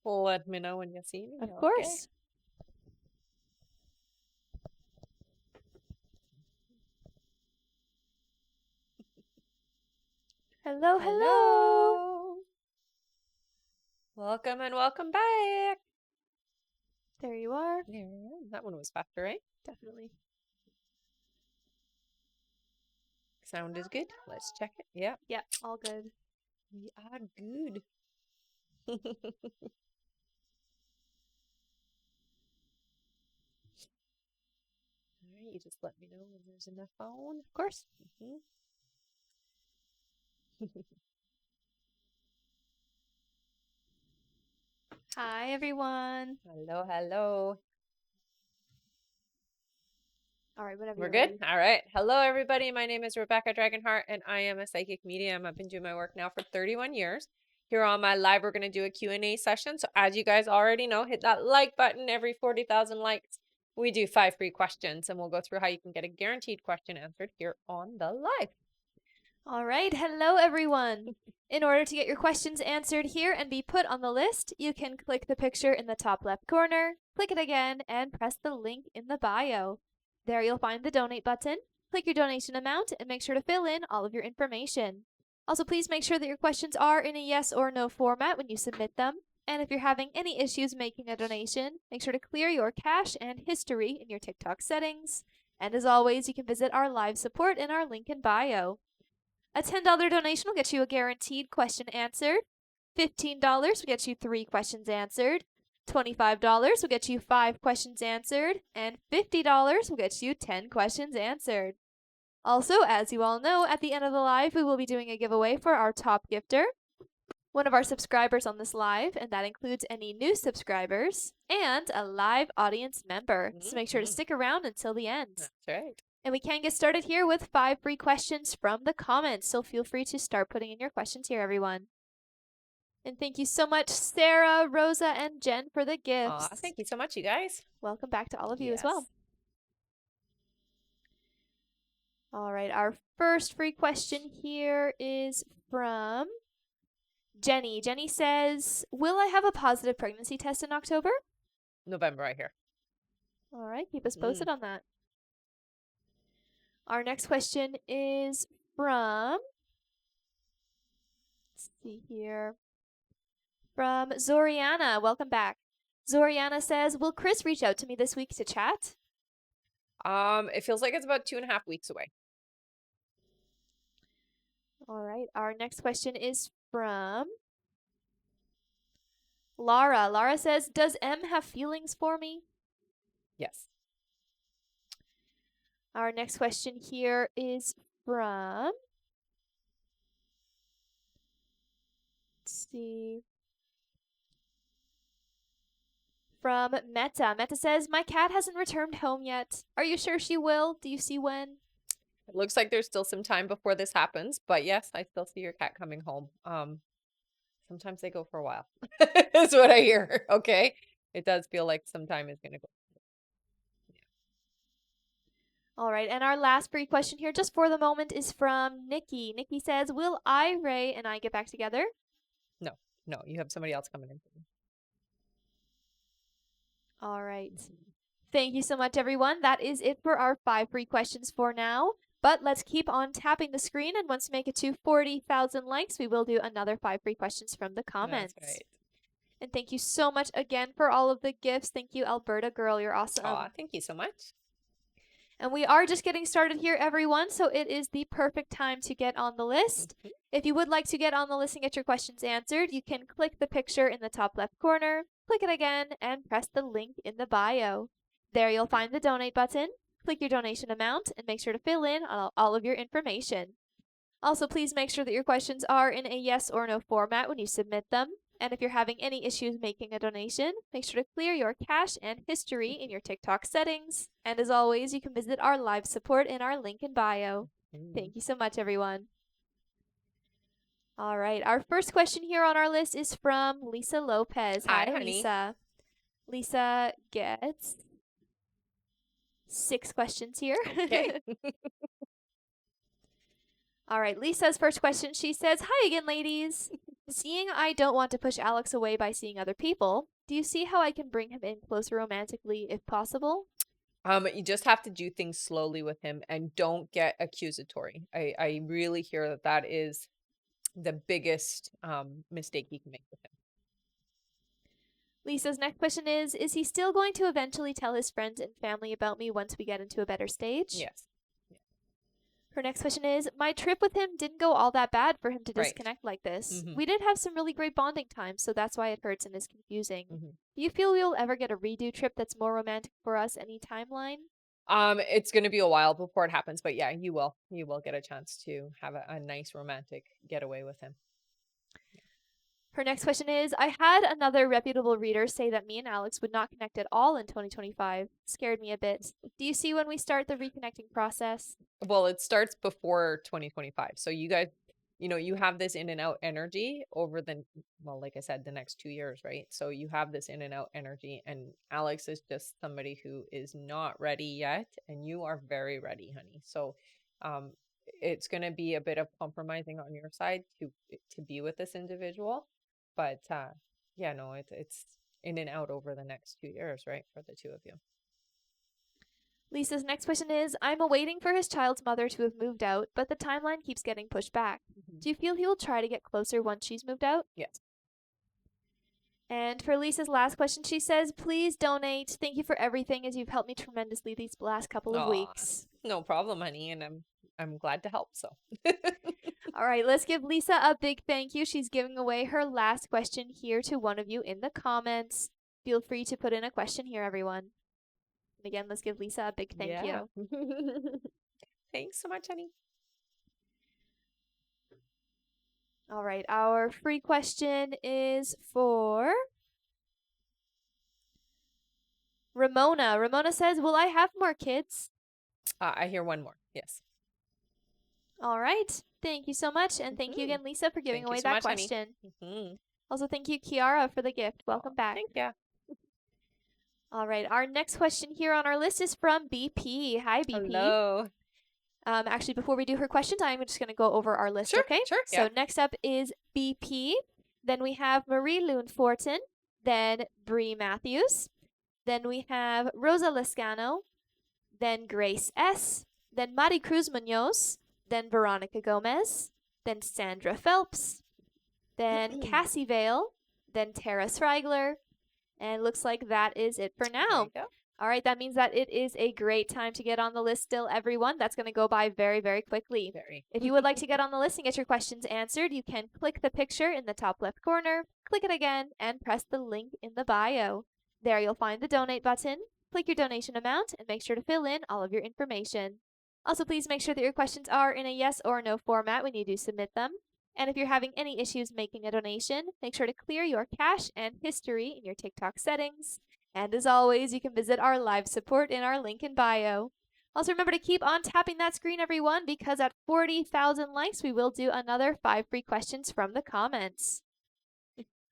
Let me know when you see me. Of Okay? course. Hello, hello. Welcome and welcome back. There you are. Yeah, that one was faster, right? Definitely. Sound is good. Let's check it. Yeah, Yeah, all good. we are good. All right, you just let me know when there's enough phone. Of course. Hi, everyone. Hello, hello. All right, whenever We're you're good? ready. All right. Hello, everybody. My name is Rebecca Dragonheart, and I am a psychic medium. I've been doing my work now for 31 years. Here on my live, we're going to do a Q&A session. So as you guys already know, hit that like button. Every 40,000 likes, we do 5 free questions, and we'll go through how you can get a guaranteed question answered here on the live. All right, hello, everyone. In order to get your questions answered here and be put on the list, you can click the picture in the top left corner, click it again, and press the link in the bio. There you'll find the donate button. Click your donation amount and make sure to fill in all of your information. Also, please make sure that your questions are in a yes or no format when you submit them. And if you're having any issues making a donation, make sure to clear your cache and history in your TikTok settings. And as always, you can visit our live support in our link in bio. A $10 donation will get you a guaranteed question answered. $15 will get you 3 questions answered. $25 will get you 5 questions answered. And $50 will get you 10 questions answered. Also, as you all know, at the end of the live, we will be doing a giveaway for our top gifter, one of our subscribers on this live, and that includes any new subscribers, and a live audience member. So make sure to stick around until the end. That's right. And we can get started here with 5 free questions from the comments, so feel free to start putting in your questions here, everyone. And thank you so much, Sarah, Rosa, and Jen, for the gifts. Thank you so much, you guys. Welcome back to all of you as well. All right, our first free question here is from Jenny. Jenny says, will I have a positive pregnancy test in October? November, I hear. All right, keep us posted on that. Our next question is from, let's see here, from Zoriana. Welcome back. Zoriana says, will Chris reach out to me this week to chat? It feels like it's about 2.5 weeks away. All right, our next question is from Laura. Laura says, does M have feelings for me? Yes. Our next question here is from, let's see, from Meta. Meta says, my cat hasn't returned home yet. Are you sure she will? Do you see when? It looks like there's still some time before this happens, but yes, I still see your cat coming home. Sometimes they go for a while. That's what I hear. Okay. It does feel like some time is gonna go. All right, and our last free question here, just for the moment, is from Nikki. Nikki says, will I, Ray, and I get back together? No, you have somebody else coming in. All right. Thank you so much, everyone. That is it for our 5 free questions for now. But let's keep on tapping the screen, and once we make it to 40,000 likes, we will do another 5 free questions from the comments. That's right. And thank you so much again for all of the gifts. Thank you, Alberta girl. You're awesome. Thank you so much. And we are just getting started here, everyone, so it is the perfect time to get on the list. If you would like to get on the list and get your questions answered, you can click the picture in the top left corner, click it again, and press the link in the bio. There you'll find the donate button. Click your donation amount and make sure to fill in all of your information. Also, please make sure that your questions are in a yes or no format when you submit them. And if you're having any issues making a donation, make sure to clear your cache and history in your TikTok settings. And as always, you can visit our live support in our link in bio. Thank you so much, everyone. All right, our first question here on our list is from Lisa Lopez. Hi, Hi, honey. Lisa. Lisa gets 6 questions here. Okay. All right, Lisa's first question, she says, hi again, ladies. Seeing I don't want to push Alex away by seeing other people, do you see how I can bring him in closer romantically if possible? You just have to do things slowly with him and don't get accusatory. I really hear that that is the biggest mistake you can make with him. Lisa's next question is he still going to eventually tell his friends and family about me once we get into a better stage? Yes. Yeah. Her next question is my trip with him didn't go all that bad for him to Right. disconnect like this. Hmm. We did have some really great bonding times, so that's why it hurts and is confusing. Hmm. Do you feel we'll ever get a redo trip that's more romantic for us any timeline? It's gonna be a while before it happens, but yeah, you will. You will get a chance to have a nice romantic getaway with him. Her next question is I had another reputable reader say that me and Alex would not connect at all in 2025. Scared me a bit. Do you see when we start the reconnecting process? Well, it starts before 2025. So you guys, you have this in and out energy over well, like I said, the next 2 years, right? So you have this in and out energy, and Alex is just somebody who is not ready yet, and you are very ready, honey. So, um, it's going to be a bit of compromising on your side to be with this individual, but yeah, no, it's in and out over the next 2 years, right, for the two of you. Lisa's next question is I'm awaiting for his child's mother to have moved out, but the timeline keeps getting pushed back. Mhm. Do you feel he will try to get closer once she's moved out? Yes. And for Lisa's last question, she says, please donate. Thank you for everything as you've helped me tremendously these last couple of Aw, weeks. no problem, honey, and I'm glad to help. So, All right, let's give Lisa a big thank you. She's giving away her last question here to one of you in the comments. Feel free to put in a question here, everyone. And again, let's give Lisa a big thank yeah. you. Thanks so much, honey. All right, our free question is for Ramona. Ramona says, will I have more kids? I hear one more. Yes. All right. Thank you so much. And thank you Mhm. again, Lisa, for giving Thank you away so that much, honey. question. Mhm. Also, thank you, Kiara, for the gift. Oh, Welcome back. thank you. All right. Our next question here on our list is from BP. Hi, BP. Hello. Actually, before we do her questions, I'm just going to go over our list, Sure, okay? sure, So yeah. next up is BP. Then we have Marie Loon Fortin. Then Bree Matthews. Then we have Rosa Lescano. Then Grace S. Then Mari Cruz Munoz. Then Veronica Gomez. Then Sandra Phelps. Then Cassie Vale. Then Tara Srigler. And looks like that is it for There you now. go. All right, that means that it is a great time to get on the list still, everyone. That's going to go by very, very quickly. Very. If you would like to get on the list and get your questions answered, you can click the picture in the top left corner, click it again, and press the link in the bio. There you'll find the donate button. Click your donation amount and make sure to fill in all of your information. Also, please make sure that your questions are in a yes or no format when you do submit them. And if you're having any issues making a donation, make sure to clear your cache and history in your TikTok settings. And as always, you can visit our live support in our link in bio. Also, remember to keep on tapping that screen, everyone, because at 40,000 likes, we will do another 5 free questions from the comments.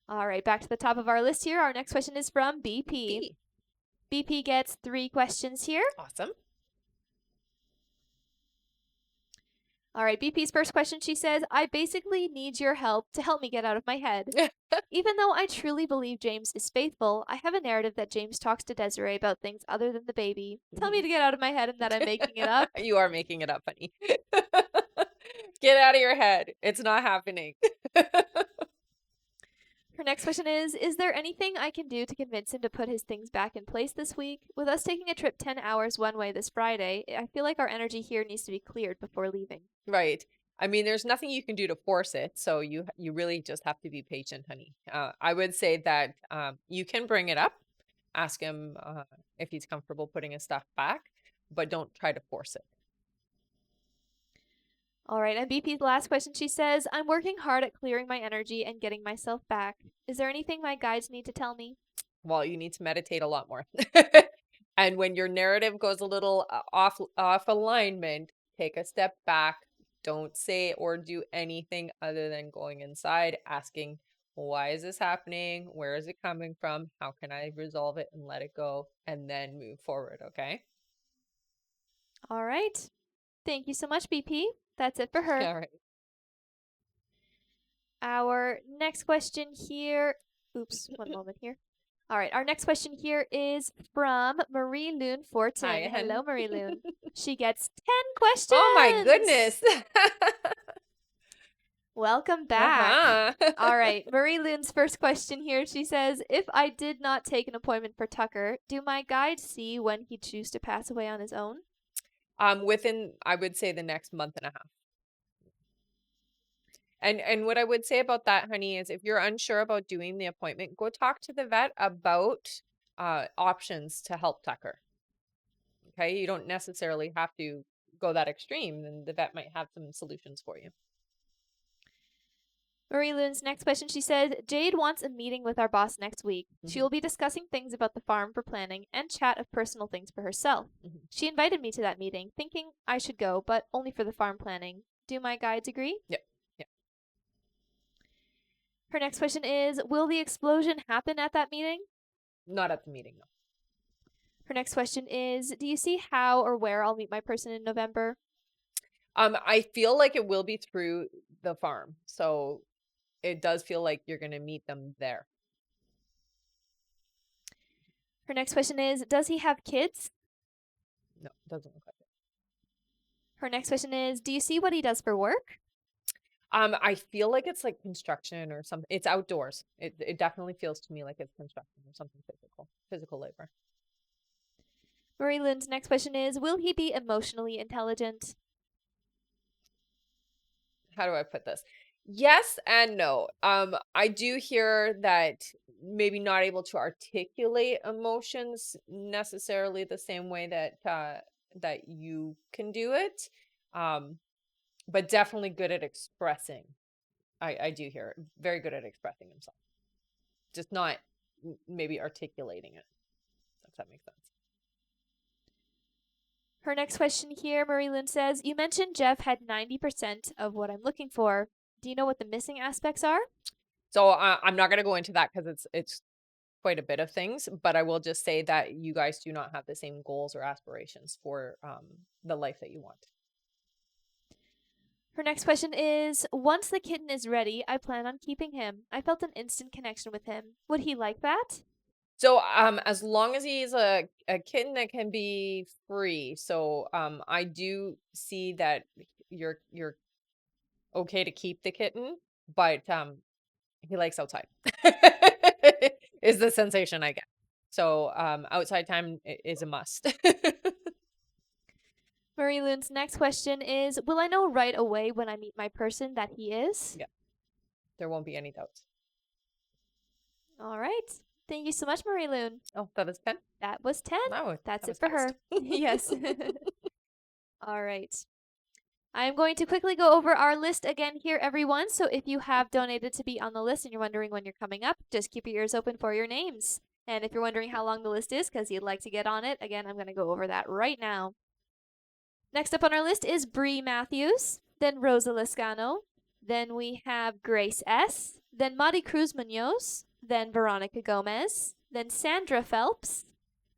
All right, back to the top of our list here. Our next question is from BP. BP gets 3 questions here. Awesome. All right, BP's first question, she says, I basically need your help to help me get out of my head. Even though I truly believe James is faithful, I have a narrative that James talks to Desiree about things other than the baby. Tell me to get out of my head and that I'm making it up. You are making it up, honey. Get out of your head. It's not happening. Her next question is there anything I can do to convince him to put his things back in place this week? With us taking a trip 10 hours one way this Friday, I feel like our energy here needs to be cleared before leaving. Right. I mean, there's nothing you can do to force it, so you really just have to be patient, honey. I would say that you can bring it up, ask him if he's comfortable putting his stuff back, but don't try to force it. All right, and BP's last question, she says, I'm working hard at clearing my energy and getting myself back. Is there anything my guides need to tell me? Well, you need to meditate a lot more. And when your narrative goes a little off alignment, take a step back. Don't say or do anything other than going inside, asking, why is this happening? Where is it coming from? How can I resolve it and let it go? And then move forward, okay? All right. Thank you so much, BP. That's it for her. All right. Our next question here. Oops, one moment here. All right, our next question here is from Marie Loon Fortin. Hi, Hello, Marie Loon. She gets 10 questions. Oh my goodness. Welcome back. Uh-huh. All right, Marie Loon's first question here. She says, if I did not take an appointment for Tucker, do my guides see when he'd choose to pass away on his own? Within, I would say, the next month and a half. And what I would say about that, honey, is if you're unsure about doing the appointment, go talk to the vet about options to help Tucker. Okay, you don't necessarily have to go that extreme, and the vet might have some solutions for you. Marie Loon's next question, she said, Jade wants a meeting with our boss next week. She Mhm. will be discussing things about the farm for planning and chat of personal things for herself. Mhm. She invited me to that meeting, thinking I should go, but only for the farm planning. Do my guides agree? Yeah, yeah. Her next question is, will the explosion happen at that meeting? Not at the meeting, though. Her next question is, do you see how or where I'll meet my person in November? I feel like it will be through the farm, so it does feel like you're gonna meet them there. Her next question is, does he have kids? No, it doesn't look like it. Her next question is, do you see what he does for work? I feel like it's like construction or something. It's outdoors. It definitely feels to me like it's construction or something physical labor. Marie Lynn's next question is, will he be emotionally intelligent? How do I put this? Yes and no. I do hear that maybe not able to articulate emotions necessarily the same way that that you can do it. But definitely good at expressing. I do hear very good at expressing himself. Just not maybe articulating it. If that makes sense. Her next question here, Marie Lynn says, you mentioned Jeff had 90% of what I'm looking for. Do you know what the missing aspects are? So I'm not going to go into that because it's quite a bit of things, but I will just say that you guys do not have the same goals or aspirations for the life that you want. Her next question is, once the kitten is ready, I plan on keeping him. I felt an instant connection with him. Would he like that? So as long as he's a kitten that can be free. So I do see that you're okay to keep the kitten, but he likes outside. Is the sensation I get. So outside time is a must. Marie Lynn's next question is, will I know right away when I meet my person that he is? Yeah. There won't be any doubts. All right. Thank you so much, Marie Lynn. Oh, that was 10? That was 10. No, That's that it was for fast. her. Yes. All right. I'm going to quickly go over our list again here, everyone. So if you have donated to be on the list and you're wondering when you're coming up, just keep your ears open for your names. And if you're wondering how long the list is because you'd like to get on it, again, I'm going to go over that right now. Next up on our list is Bree Matthews, then Rosa Lescano, then we have Grace S., then Madi Cruz Munoz, then Veronica Gomez, then Sandra Phelps,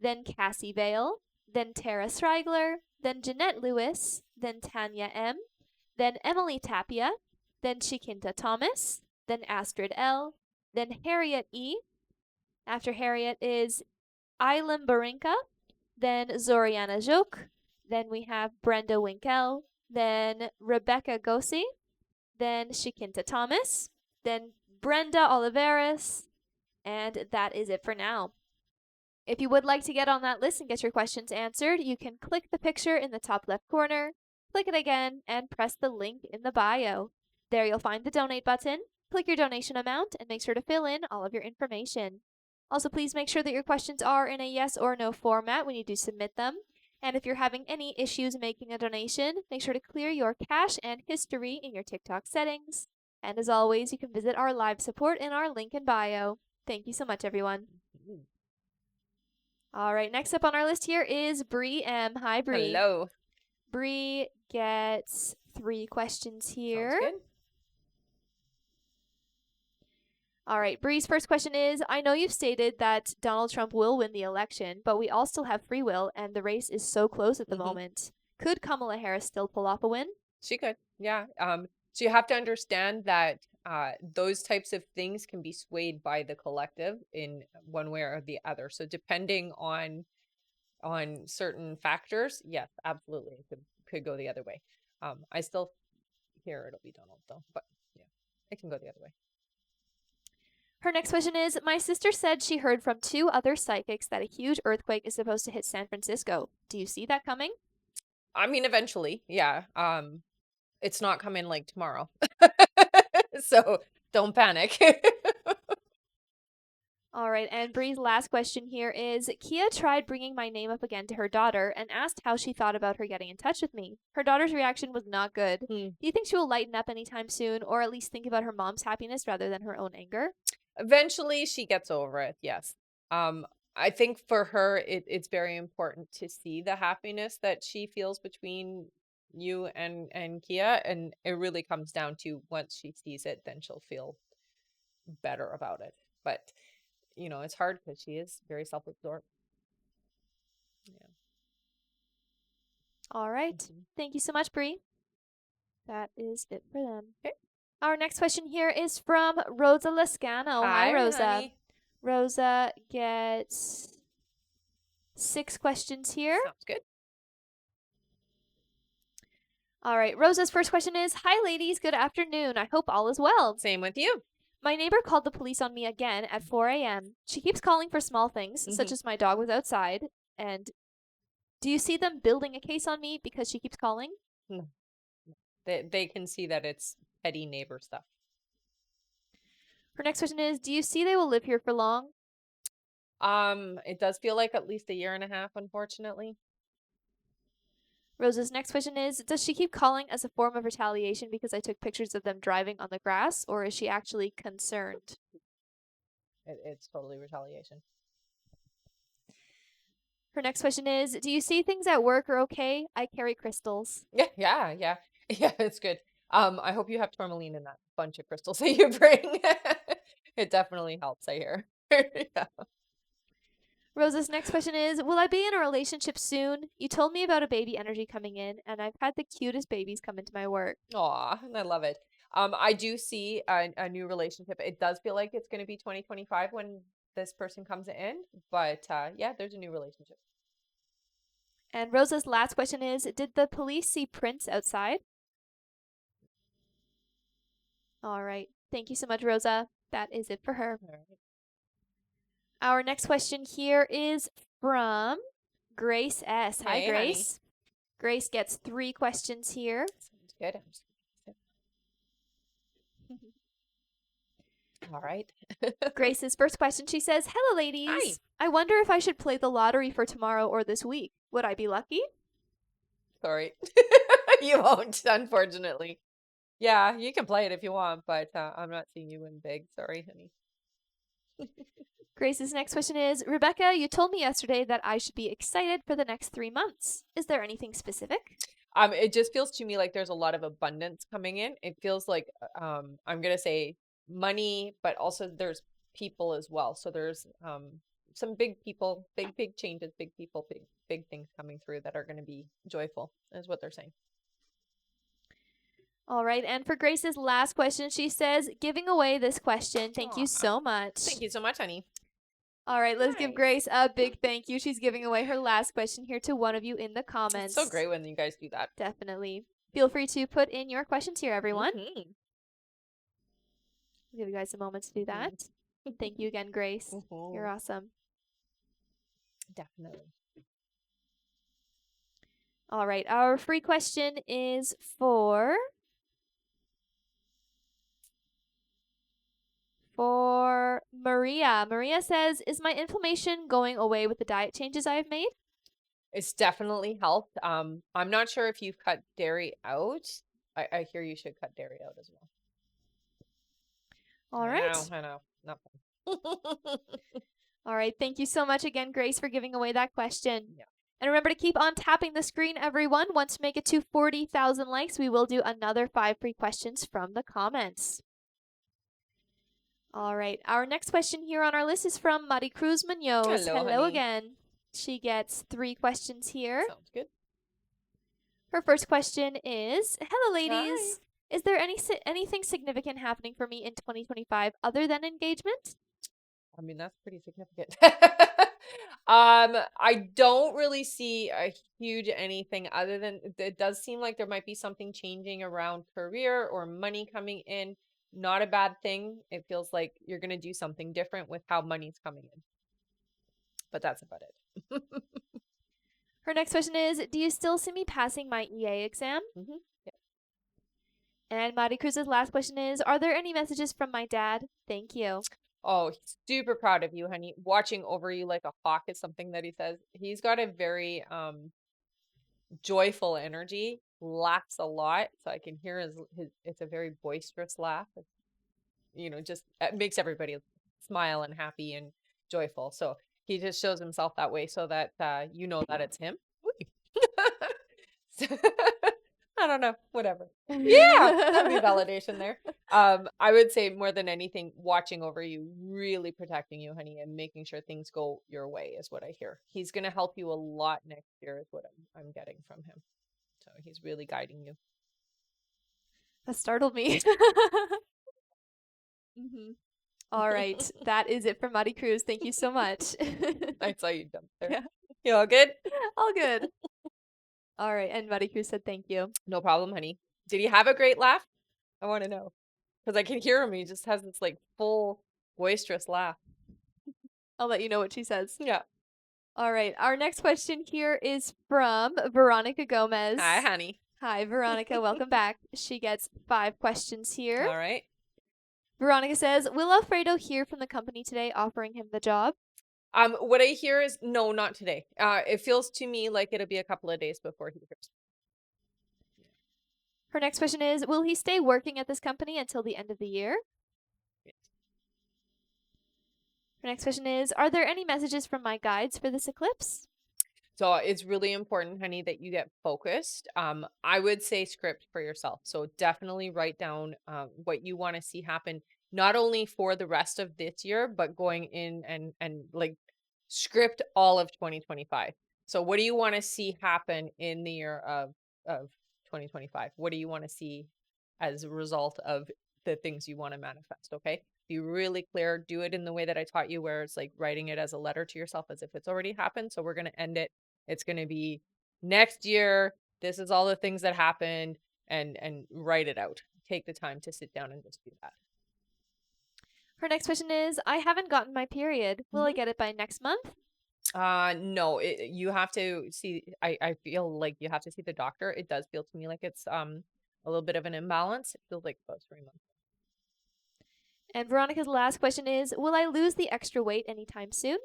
then Cassie Vale, then Tara Schreigler, then Jeanette Lewis, then Tanya M., then Emily Tapia, then Chiquinta Thomas, then Astrid L., then Harriet E. After Harriet is Ilam Barinka, then Zoriana Jouk, then we have Brenda Winkel, then Rebecca Gossi, then Chiquinta Thomas, then Brenda Oliveras, and that is it for now. If you would like to get on that list and get your questions answered, you can click the picture in the top left corner, click it again, and press the link in the bio. There you'll find the donate button. Click your donation amount and make sure to fill in all of your information. Also, please make sure that your questions are in a yes or no format when you do submit them. And if you're having any issues making a donation, make sure to clear your cache and history in your TikTok settings. And as always, you can visit our live support in our link in bio. Thank you so much, everyone. All right, next up on our list here is Bree M. Hi, Bree. Hello. Bree gets 3 questions here. Sounds good. All right, Bree's first question is, I know you've stated that Donald Trump will win the election, but we all still have free will, and the race is so close at the moment. Could Kamala Harris still pull off a win? She could. Yeah. So you have to understand that those types of things can be swayed by the collective in one way or the other. So depending on certain factors, yes, absolutely, it could go the other way. I still hear it'll be Donald though, but yeah, it can go the other way. Her next question is, my sister said she heard from 2 other psychics that a huge earthquake is supposed to hit San Francisco. Do you see that coming? I mean, eventually, yeah. It's not coming like tomorrow. So don't panic. All right, and Bree's last question here is, Kia tried bringing my name up again to her daughter and asked how she thought about her getting in touch with me. Her daughter's reaction was not good. Hmm. Do you think she will lighten up anytime soon, or at least think about her mom's happiness rather than her own anger? Eventually she gets over it, yes. I think for her it's very important to see the happiness that she feels between you and Kia, and it really comes down to once she sees it, then she'll feel better about it. But it's hard because she is very self-absorbed. Yeah. All right. Mhm. Thank you so much, Bree. That is it for them. Okay. Our next question here is from Rosa Lascano. Hi, Hi, Rosa. honey. Rosa gets 6 questions here. Sounds good. All right. Rosa's first question is, hi, ladies. Good afternoon. I hope all is well. Same with you. My neighbor called the police on me again at 4 a.m. She keeps calling for small things, such as my dog was outside. And do you see them building a case on me because she keeps calling? No. They can see that it's petty neighbor stuff. Her next question is, do you see they will live here for long? It does feel like at least a year and a half, unfortunately. Rosa's next question is, does she keep calling as a form of retaliation because I took pictures of them driving on the grass, or is she actually concerned? It's totally retaliation. Her next question is, do you see things at work are okay? I carry crystals. Yeah. It's good. I hope you have tourmaline in that bunch of crystals that you bring. It definitely helps, I hear. Yeah. Rosa's next question is, will I be in a relationship soon? You told me about a baby energy coming in, and I've had the cutest babies come into my work. Aw, I love it. I do see a new relationship. It does feel like it's going to be 2025 when this person comes in, but yeah, there's a new relationship. And Rosa's last question is, did the police see prints outside? All right. Thank you so much, Rosa. That is it for her. All right. Our next question here is from Grace S. Hi, Hey, Grace. Grace gets 3 questions here. Sounds good. All right. Grace's first question, she says, hello, ladies. Hi. I wonder if I should play the lottery for tomorrow or this week. Would I be lucky? Sorry. You won't, unfortunately. Yeah, you can play it if you want, but I'm not seeing you win big. Sorry, honey. Grace's next question is, Rebecca, you told me yesterday that I should be excited for the next 3 months. Is there anything specific? It just feels to me like there's a lot of abundance coming in. It feels like I'm gonna say money, but also there's people as well. So there's some big people, big changes, big people, big things coming through that are gonna be joyful, is what they're saying. All right, and for Grace's last question, she says, giving away this question. Thank you so much. Thank you so much, honey. All right, let's give Nice. Grace a big thank you. She's giving away her last question here to one of you in the comments. It's so great when you guys do that. Definitely. Feel free to put in your questions here, everyone. Mm-hmm. I'll give you guys a moment to do that. Thank you again, Grace. Mm-hmm. You're awesome. Definitely. All right, our free question is for Maria. Maria says, is my inflammation going away with the diet changes I have made? It's definitely helped. I'm not sure if you've cut dairy out. I hear you should cut dairy out as well. All right. I know. Not fun. All right. Thank you so much again, Grace, for giving away that question. Yeah. And remember to keep on tapping the screen, everyone. Once we make it to 40,000 likes, we will do another 5 free questions from the comments. All right. Our next question here on our list is from Mari Cruz Munoz. Hello, Hello honey. again. She gets 3 questions here. Sounds good. Her first question is, hello, ladies. Hi. Is there anything significant happening for me in 2025 other than engagement? I mean, that's pretty significant. I don't really see a huge anything other than it does seem like there might be something changing around career or money coming in. Not a bad thing. It feels like you're going to do something different with how money's coming in. But that's about it. Her next question is, do you still see me passing my EA exam? Mm-hmm. And Mari Cruz's last question is, are there any messages from my dad? Thank you. Oh, he's super proud of you, honey. Watching over you like a hawk is something that he says. He's got a very joyful energy, laughs a lot. So I can hear his it's a very boisterous laugh. It's, just it makes everybody smile and happy and joyful. So he just shows himself that way so that you know that it's him. I don't know, whatever. Yeah, that'd be validation there. I would say more than anything, watching over you, really protecting you, honey, and making sure things go your way is what I hear. He's gonna help you a lot next year, is what I'm getting from him. So he's really guiding you. That startled me. Mm-hmm. All right. That is it for Mari Cruz. Thank you so much. I saw you jump there. Yeah. You all good? All good. All right. And Mari Cruz said thank you. No problem, honey. Did he have a great laugh? I want to know. Because I can hear him. He just has this like full boisterous laugh. I'll let you know what she says. Yeah. All right. Our next question here is from Veronica Gomez. Hi, honey. Hi, Veronica. Welcome back. She gets 5 questions here. All right. Veronica says, will Alfredo hear from the company today offering him the job? What I hear is no, not today. It feels to me like it'll be a couple of days before he hears. Her next question is, will he stay working at this company until the end of the year? Yes. Her next question is, are there any messages from my guides for this eclipse? So it's really important, honey, that you get focused. I would say script for yourself. So definitely write down what you want to see happen, not only for the rest of this year, but going in and like script all of 2025. So what do you want to see happen in the year of 2025? What do you want to see as a result of the things you want to manifest? Okay. Be really clear. Do it in the way that I taught you, where it's like writing it as a letter to yourself as if it's already happened. So we're going to end it. It's going to be next year. This is all the things that happened, and write it out. Take the time to sit down and just do that. Her next question is, I haven't gotten my period. Will I get it by next month? No, you have to see, I feel like you have to see the doctor. It does feel to me like it's a little bit of an imbalance. It feels like about 3 months. And Veronica's last question is, will I lose the extra weight anytime soon?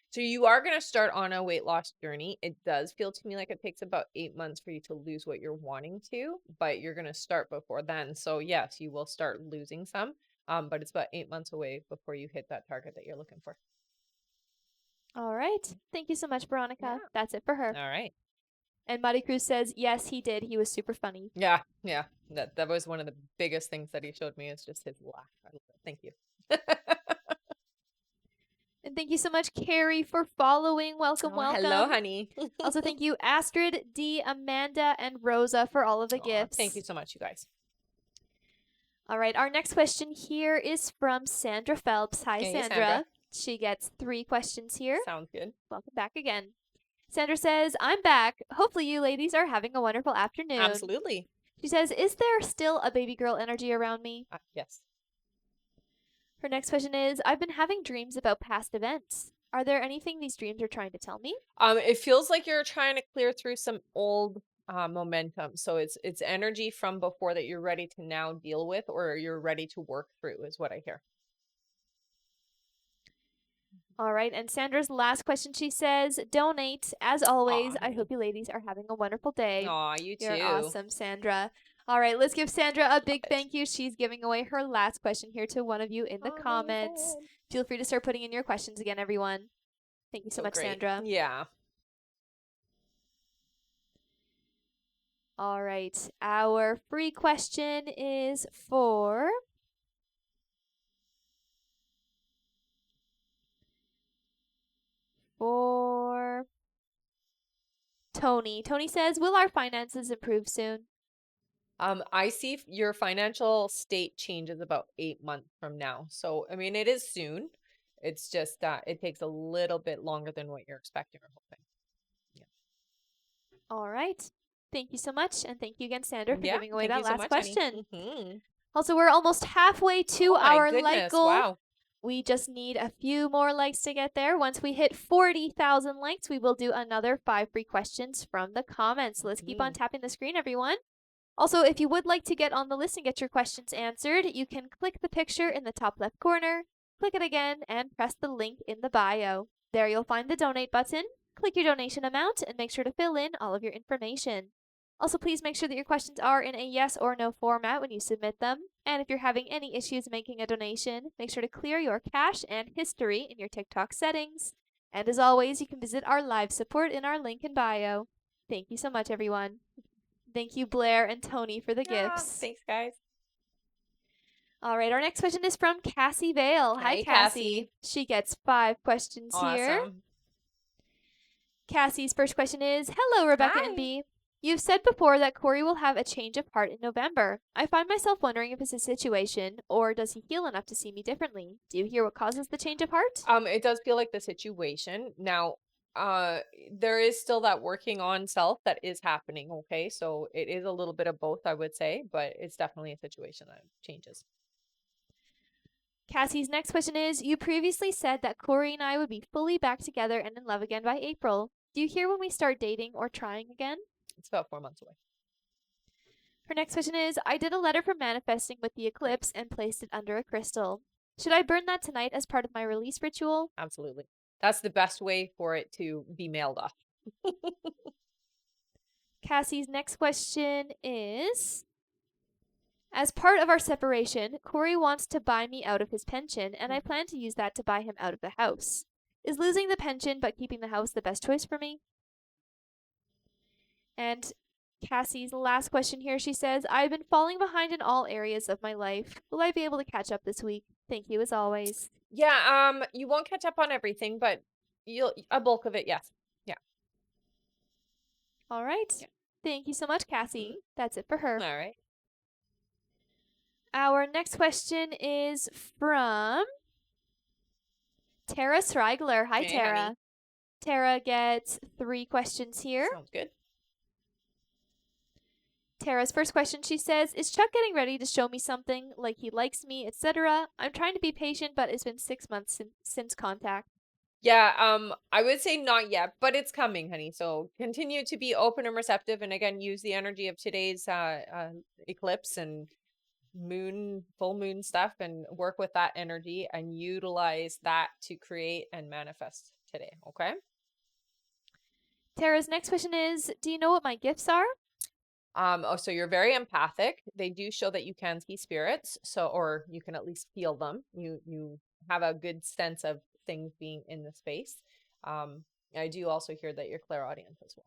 So you are going to start on a weight loss journey. It does feel to me like it takes about 8 months for you to lose what you're wanting to, but you're going to start before then. So yes, you will start losing some, but it's about 8 months away before you hit that target that you're looking for. All right. Thank you so much, Veronica. Yeah. That's it for her. All right. And Mari Cruz says, yes, he did. He was super funny. Yeah. That was one of the biggest things that he showed me, is just his laugh. Thank you. And thank you so much, Carrie, for following. Welcome. Hello, honey. Also, thank you, Astrid, Dee, Amanda, and Rosa for all of the gifts. Thank you so much, you guys. All right. Our next question here is from Sandra Phelps. Hi, Hey, Sandra. Sandra. She gets 3 questions here. Sounds good. Welcome back again. Sandra says, I'm back. Hopefully you ladies are having a wonderful afternoon. Absolutely. She says, is there still a baby girl energy around me? Yes. Her next question is, I've been having dreams about past events. Are there anything these dreams are trying to tell me? It feels like you're trying to clear through some old momentum. So it's energy from before that you're ready to now deal with, or you're ready to work through, is what I hear. All right. And Sandra's last question, she says, donate. As always, Aw, I hope you ladies are having a wonderful day. Aw, you too. You're awesome, Sandra. All right, let's give Sandra a big thank you. She's giving away her last question here to one of you in the comments. Feel free to start putting in your questions again, everyone. Thank you so much, great. Sandra. Yeah. All right. Our free question is for Tony. Tony says, will our finances improve soon? I see your financial state changes about 8 months from now. So, I mean, it is soon. It's just that it takes a little bit longer than what you're expecting or hoping. All right. Thank you so much. And thank you again, Sandra, for Yeah. giving away Thank you that so last much, honey. question. Mm-hmm. Also, we're almost halfway to Oh my our like goodness. goal. Wow. We just need a few more likes to get there. Once we hit 40,000 likes, we will do another 5 free questions from the comments. So let's keep on tapping the screen, everyone. Also, if you would like to get on the list and get your questions answered, you can click the picture in the top left corner, click it again, and press the link in the bio. There you'll find the donate button. Click your donation amount and make sure to fill in all of your information. Also, please make sure that your questions are in a yes or no format when you submit them. And if you're having any issues making a donation, make sure to clear your cache and history in your TikTok settings. And as always, you can visit our live support in our link in bio. Thank you so much, everyone. Thank you, Blair and Tony, for the gifts. Thanks, guys. All right, our next question is from Cassie Vale. Hi, Hi, Cassie. She gets 5 questions here. Awesome. Cassie's first question is, hello, Rebecca Hi. and B. You've said before that Corey will have a change of heart in November. I find myself wondering if it's a situation, or does he heal enough to see me differently? Do you hear what causes the change of heart? It does feel like the situation. Now, there is still that working on self that is happening, okay? So it is a little bit of both, I would say, but it's definitely a situation that changes. Cassie's next question is, you previously said that Corey and I would be fully back together and in love again by April. Do you hear when we start dating or trying again? It's about 4 months away. Her next question is, I did a letter for manifesting with the eclipse and placed it under a crystal. Should I burn that tonight as part of my release ritual? Absolutely. That's the best way for it to be mailed off. Cassie's next question is, as part of our separation, Corey wants to buy me out of his pension, and I plan to use that to buy him out of the house. Is losing the pension but keeping the house the best choice for me? And Cassie's last question here, she says, I've been falling behind in all areas of my life. Will I be able to catch up this week? Thank you as always. Yeah, you won't catch up on everything, but a bulk of it, yes. Yeah. All right. Yeah. Thank you so much, Cassie. That's it for her. All right. Our next question is from Tara Srigler. Hi, Hey, Tara. honey. Tara gets 3 questions here. Sounds good. Tara's first question, she says, is Chuck getting ready to show me something, like he likes me, etc.? I'm trying to be patient, but it's been 6 months since contact. Yeah, I would say not yet, but it's coming, honey. So continue to be open and receptive, and again, use the energy of today's eclipse and full moon stuff, and work with that energy and utilize that to create and manifest today. Okay. Tara's next question is, do you know what my gifts are? So you're very empathic. They do show that you can see spirits, or you can at least feel them. You have a good sense of things being in the space. I do also hear that you're clairaudient as well.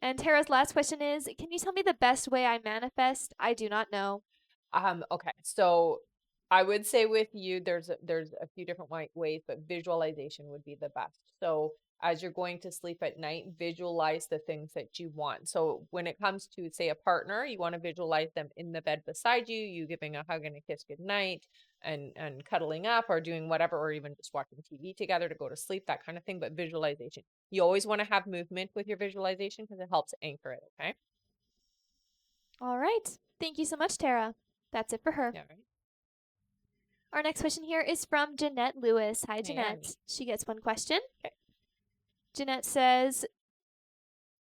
And Tara's last question is, can you tell me the best way I manifest? I do not know. Okay. So I would say with you, there's a few different ways, but visualization would be the best. So as you're going to sleep at night, visualize the things that you want. So when it comes to, say, a partner, you want to visualize them in the bed beside you, you giving a hug and a kiss goodnight, and cuddling up, or doing whatever, or even just watching TV together to go to sleep, that kind of thing. But visualization, you always want to have movement with your visualization because it helps anchor it. Okay. All right. Thank you so much, Tara. That's it for her. Yeah. Right. Our next question here is from Jeanette Lewis. Hi, Hey, Jeanette. honey. She gets 1 question. Okay. Jeanette says,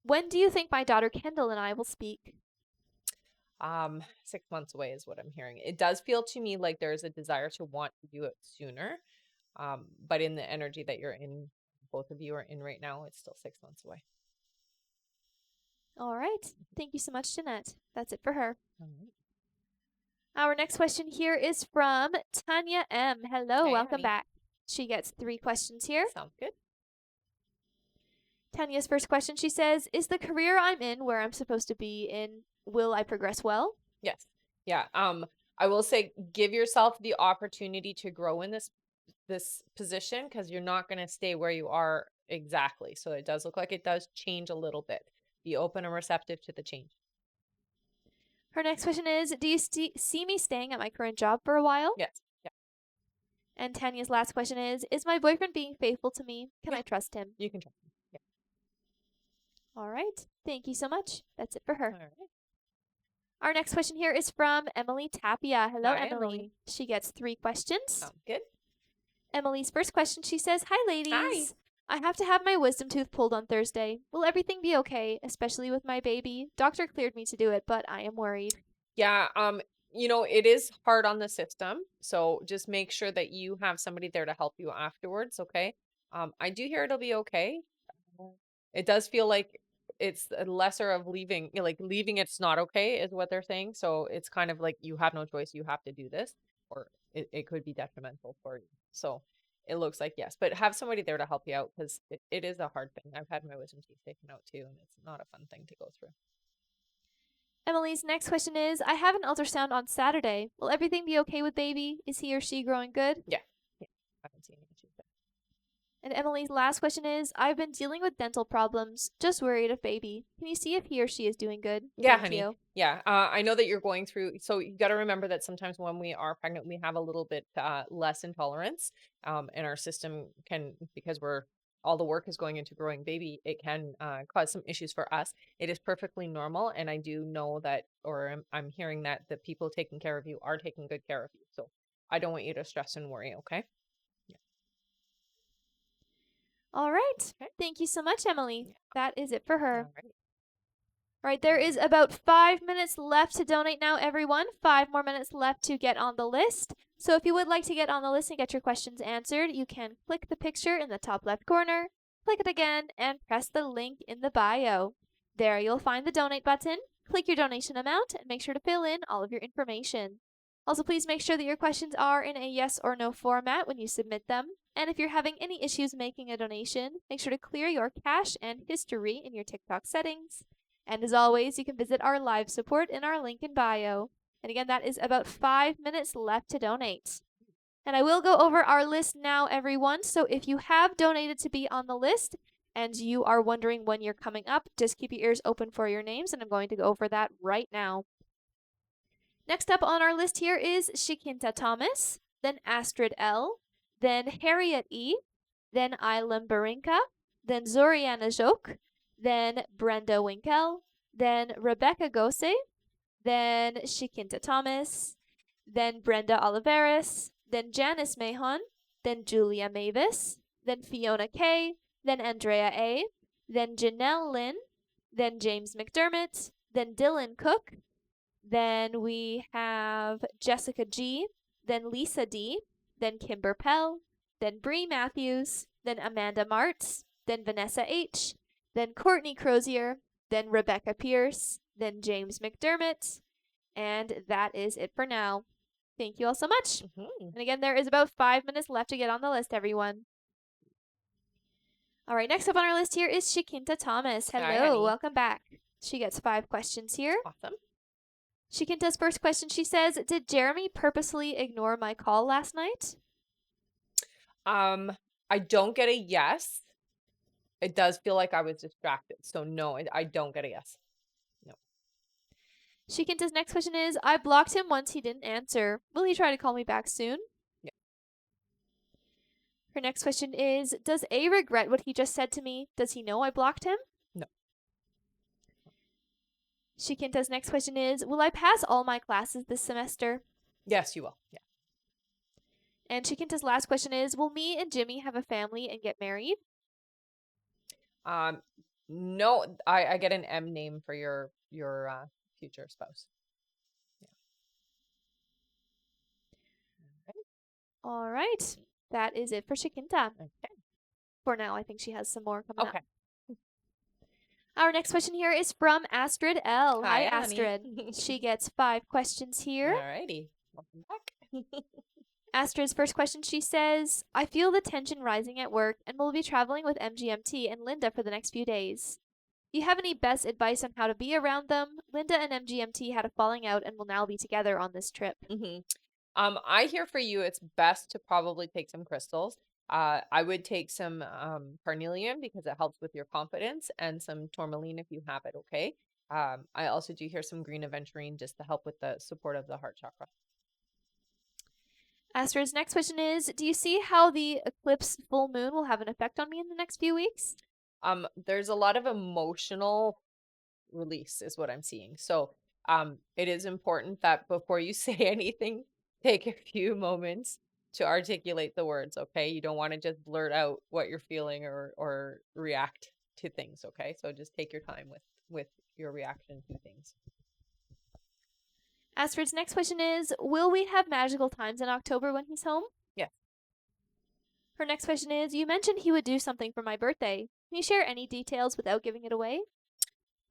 when do you think my daughter Kendall and I will speak? 6 months away is what I'm hearing. It does feel to me like there's a desire to want to do it sooner. But in the energy that you're in, both of you are in right now, it's still 6 months away. All right. Thank you so much, Jeanette. That's it for her. All right. Our next question here is from Tanya M. Hello, Hey, welcome honey. back. She gets 3 questions here. Sounds good. Tanya's first question, she says, is the career I'm in where I'm supposed to be in, will I progress well? Yes. Yeah. I will say, give yourself the opportunity to grow in this position, because you're not going to stay where you are exactly. So it does look like it does change a little bit. be open and receptive to the change. Her next question is, do you see me staying at my current job for a while? Yes. Yeah. And Tanya's last question is my boyfriend being faithful to me? Can I trust him? You can trust him. Yeah. All right. Thank you so much. That's it for her. All right. Our next question here is from Emily Tapia. Hello, Hi, Emily. Emily. She gets 3 questions. Sounds good. Emily's first question, she says, "Hi, ladies. Hi. I have to have my wisdom tooth pulled on Thursday. Will everything be okay, especially with my baby? Doctor cleared me to do it, but I am worried." Yeah, it is hard on the system, so just make sure that you have somebody there to help you afterwards, okay? I do hear it'll be okay. It does feel like it's a lesser of leaving, like leaving it's not okay is what they're saying. So it's kind of like you have no choice, you have to do this, or it could be detrimental for you. So it looks like yes, but have somebody there to help you out because it is a hard thing. I've had my wisdom teeth taken out too, and it's not a fun thing to go through. Emily's next question is, "I have an ultrasound on Saturday. Will everything be okay with baby? Is he or she growing good?" Yeah. Yeah. I haven't seen any issues there. And Emily's last question is, "I've been dealing with dental problems. Just worried of baby. Can you see if he or she is doing good?" Yeah, Thank honey. you. Yeah. I know that you're going through, so you got to remember that sometimes when we are pregnant, we have a little bit less intolerance. And our system can, because all the work is going into growing baby, it can cause some issues for us. It is perfectly normal. And I do know that, or I'm hearing that the people taking care of you are taking good care of you. So I don't want you to stress and worry. Okay. Yeah. All right. Okay. Thank you so much, Emily. Yeah. That is it for her. All right. All right, there is about 5 minutes left to donate now, everyone. 5 more minutes left to get on the list. So if you would like to get on the list and get your questions answered, you can click the picture in the top left corner, click it again, and press the link in the bio. There you'll find the donate button. Click your donation amount and make sure to fill in all of your information. Also, please make sure that your questions are in a yes or no format when you submit them. And if you're having any issues making a donation, make sure to clear your cache and history in your TikTok settings. And as always, you can visit our live support in our link in bio. And again, that is about 5 minutes left to donate. And I will go over our list now, everyone. So if you have donated to be on the list and you are wondering when you're coming up, just keep your ears open for your names, and I'm going to go over that right now. Next up on our list here is Shikinta Thomas, then Astrid L., then Harriet E., then Ilam Barinka, then Zoriana Jok, then Brenda Winkel, then Rebecca Gose, then Shikinta Thomas, then Brenda Oliveris, then Janice Mahon, then Julia Mavis, then Fiona K., then Andrea A., then Janelle Lynn, then James McDermott, then Dylan Cook, then we have Jessica G., then Lisa D., then Kimber Pell, then Bree Matthews, then Amanda Martz, then Vanessa H., then Courtney Crozier, then Rebecca Pierce, then James McDermott, and that is it for now. Thank you all so much. Mm-hmm. And again, there is about 5 minutes left to get on the list, everyone. All right, next up on our list here is Shikinta Thomas. Hi, Hello, honey. welcome back. She gets 5 questions here. Awesome. Shikinta's first question, she says, "Did Jeremy purposely ignore my call last night?" I don't get a yes. It does feel like I was distracted. So no, I don't get a yes. No. Shikinta's next question is, "I blocked him once he didn't answer. Will he try to call me back soon?" Yeah. Her next question is, "Does A regret what he just said to me? Does he know I blocked him?" No. Shikinta's next question is, "Will I pass all my classes this semester?" Yes, you will. Yeah. And Shikinta's last question is, "Will me and Jimmy have a family and get married?" No, I get an M name for your future spouse. Yeah. All right. That is it for Shikinta. Okay. For now, I think she has some more coming Okay. up. Our next question here is from Astrid L. Hi, Astrid. honey. She gets 5 questions here. Alrighty. Welcome back. Astrid's first question, she says, "I feel the tension rising at work and will be traveling with MGMT and Linda for the next few days. Do you have any best advice on how to be around them? Linda and MGMT had a falling out and will now be together on this trip." I hear for you, it's best to probably take some crystals. I would take some carnelian because it helps with your confidence, and some tourmaline if you have it, okay? I also do hear some green aventurine just to help with the support of the heart chakra. Astrid's next question is, do you see how the eclipse full moon will have an effect on me in the next few weeks? There's a lot of emotional release is what I'm seeing. So, it is important that before you say anything, take a few moments to articulate the words, okay? You don't want to just blurt out what you're feeling or react to things, okay? So just take your time with your reaction to things. Astrid's next question is, will we have magical times in October when he's home? Yes. Her next question is, you mentioned he would do something for my birthday. Can you share any details without giving it away?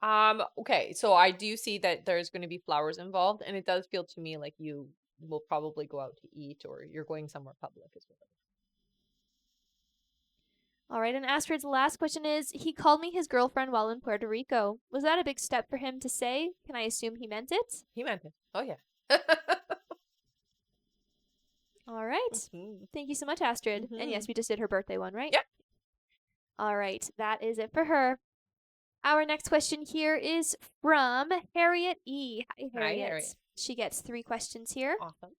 Okay, so I do see that there's going to be flowers involved, and it does feel to me like you will probably go out to eat or you're going somewhere public as well. All right, and Astrid's last question is, he called me his girlfriend while in Puerto Rico. Was that a big step for him to say? Can I assume he meant it? He meant it. Oh yeah. All right. Mm-hmm. Thank you so much, Astrid. Mm-hmm. And yes, we just did her birthday one, right? Yeah. All right, that is it for her. Our next question here is from Harriet E. Hi, Harriet. Hi, Harriet. She gets 3 questions here. Awesome.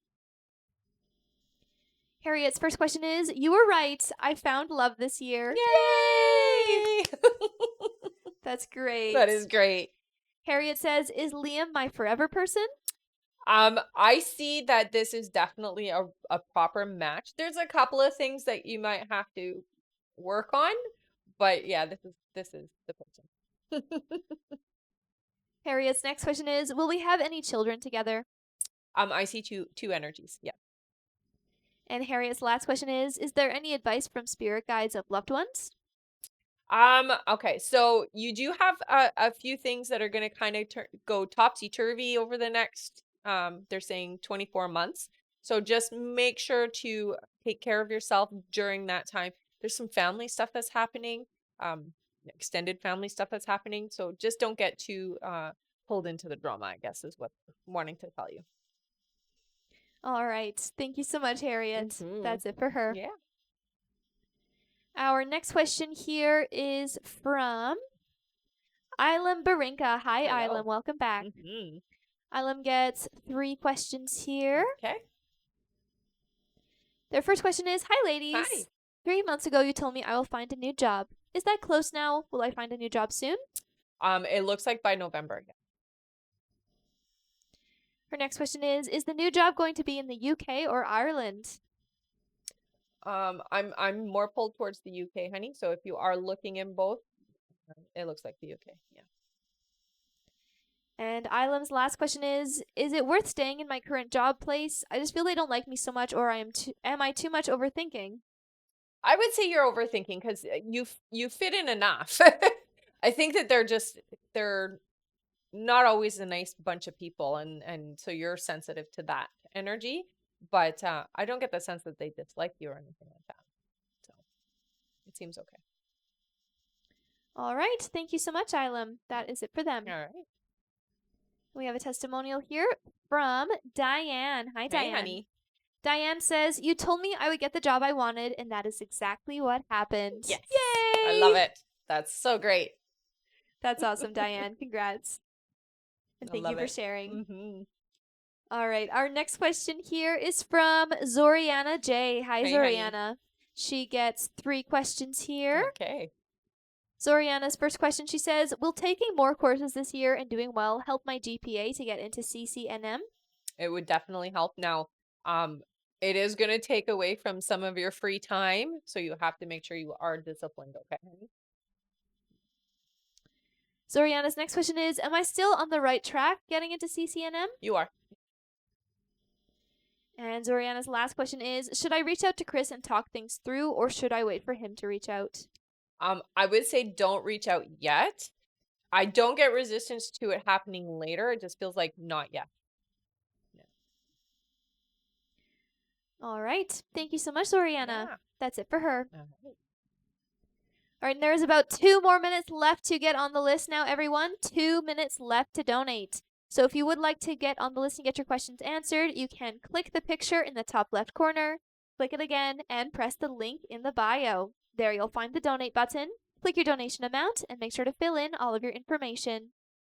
Harriet's first question is, you were right. I found love this year. Yay! That's great. That is great. Harriet says, is Liam my forever person? I see that this is definitely a proper match. There's a couple of things that you might have to work on, but yeah, this is the person. Harriet's next question is, will we have any children together? I see two energies. Yeah. And Harriet's last question is there any advice from spirit guides of loved ones? Okay, so you do have a few things that are going to kind of go topsy-turvy over the next, they're saying 24 months. So just make sure to take care of yourself during that time. There's some family stuff that's happening, extended family stuff that's happening. So just don't get too pulled into the drama, I guess, is what I'm wanting to tell you. All right. Thank you so much, Harriet. Mhm. That's it for her. Yeah. Our next question here is from Ilum Barinka. Hi, Hello. Ilum. Welcome back. Mhm. Ilum gets 3 questions here. Okay. Their first question is, hi, ladies. Hi. 3 months ago, you told me I will find a new job. Is that close now? Will I find a new job soon? It looks like by November. Yeah. Her next question is the new job going to be in the UK or Ireland? I'm more pulled towards the UK, honey. So if you are looking in both, it looks like the UK. Yeah. And Ilum's last question is it worth staying in my current job place? I just feel they don't like me so much, or am I too much overthinking? I would say you're overthinking because you fit in enough. I think that they're not always a nice bunch of people, and so you're sensitive to that energy. But I don't get the sense that they dislike you or anything like that. So it seems okay. All right. Thank you so much, Ilum. That is it for them. All right. We have a testimonial here from Diane. Hi, Diane. Hey, honey. Diane says, you told me I would get the job I wanted, and that is exactly what happened. Yes. Yay! I love it. That's so great. That's awesome, Diane. Congrats. And thank you for sharing. Mm-hmm. All right. Our next question here is from Zoriana J. Hi, Hey, Zoriana. honey. She gets 3 questions here. Okay. Zoriana's first question, she says, will taking more courses this year and doing well help my GPA to get into CCNM? It would definitely help. Now, it is going to take away from some of your free time, so you have to make sure you are disciplined, okay? Zoriana's next question is, am I still on the right track getting into CCNM? You are. And Zoriana's last question is, should I reach out to Chris and talk things through, or should I wait for him to reach out? I would say don't reach out yet. I don't get resistance to it happening later. It just feels like not yet. Yeah. All right. Thank you so much, Zoriana. Yeah. That's it for her. All right. All right, and there's about 2 more minutes left to get on the list now, everyone. 2 minutes left to donate. So if you would like to get on the list and get your questions answered, you can click the picture in the top left corner, Click it again and press the link in the bio. There you'll find the donate button. Click your donation amount and make sure to fill in all of your information.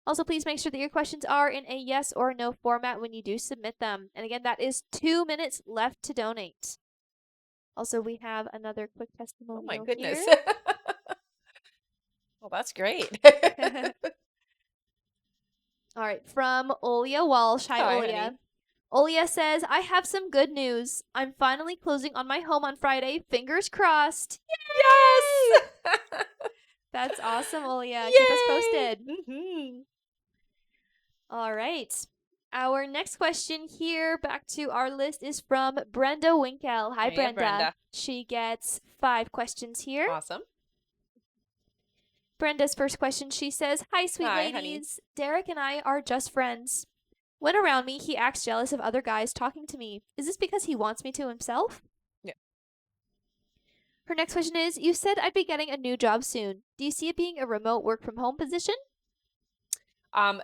Also, please make sure that your questions are in a yes or no format when you do submit them. And again, that is 2 minutes left to donate. Also, we have another quick Oh my testimonial goodness. here. Well, that's great. All right, from Olia Walsh. Hi, Hi, Olia. honey. Olia says, I have some good news. I'm finally closing on my home on Friday. Fingers crossed. Yay! Yes. That's awesome, Olia. Keep us Yay. posted. All right. Our next question here, back to our list, is from Brenda Winkle. Hi, Hiya, Brenda. Brenda. She gets 5 questions here. Awesome. Brenda's first question, she says, Hi, sweet Hi, ladies. honey. Derek and I are just friends. When around me, he acts jealous of other guys talking to me. Is this because he wants me to himself? Yeah. Her next question is, you said I'd be getting a new job soon. Do you see it being a remote work from home position?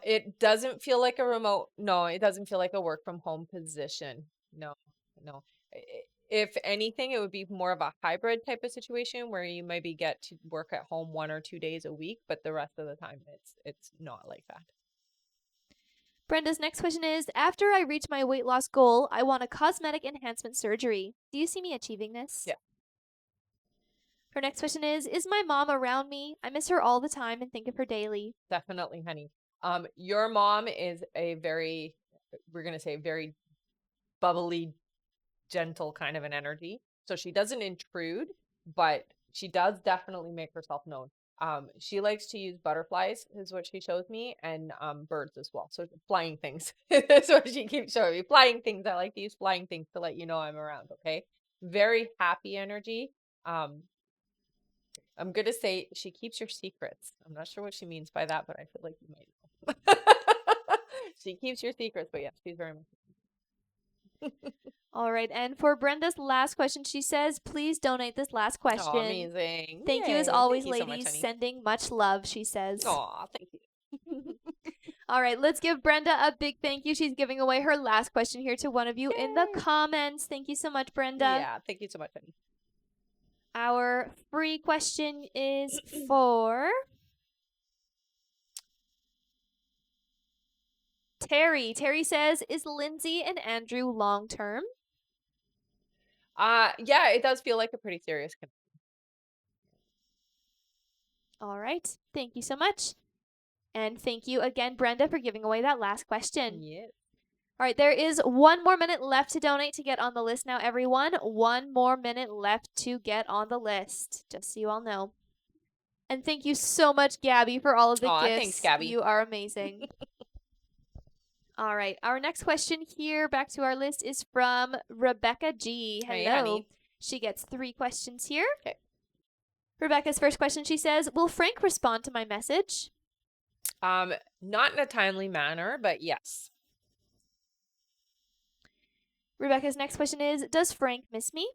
It doesn't feel like a remote. No, it doesn't feel like a work from home position. No. If anything, it would be more of a hybrid type of situation where you maybe get to work at home 1 or 2 days a week, but the rest of the time it's not like that. Brenda's next question is, after I reach my weight loss goal, I want a cosmetic enhancement surgery. Do you see me achieving this? Yeah. Her next question is my mom around me? I miss her all the time and think of her daily. Definitely, honey. Your mom is a very, we're gonna say, very bubbly, gentle kind of an energy. So she doesn't intrude, but she does definitely make herself known. She likes to use butterflies, is what she shows me, and birds as well. So flying things. That's what she keeps showing me. Flying things. I like to use flying things to let you know I'm around. Okay. Very happy energy. Um, I'm gonna say she keeps your secrets. I'm not sure what she means by that, but I feel like you might know. She keeps your secrets, but yeah, she's very much. All right, and for Brenda's last question, she says, please donate this last Oh, question. amazing. Thank you as Yay. always, Thank you so much, ladies. honey. Sending much love, she says. Aw, thank you. All right, let's give Brenda a big thank you. She's giving away her last question here to one of you in the Yay. comments. Thank you so much, Brenda. Yeah, thank you so much, honey. Our free question is for Terry. Terry says, is Lindsay and Andrew long term? Yeah, it does feel like a pretty serious connection. All right. Thank you so much. And thank you again, Brenda, for giving away that last question. Yes. All right, there is 1 more minute left to donate to get on the list now, everyone. 1 more minute left to get on the list, just so you all know. And thank you so much, Gabby, for all of the Aw, gifts. thanks, Gabby. You are amazing. All right, our next question here, back to our list, is from Rebecca G. Hello. Hey, honey. She gets 3 questions here. Okay. Rebecca's first question, she says, will Frank respond to my message? Not in a timely manner, but yes. Rebecca's next question is, does Frank miss me?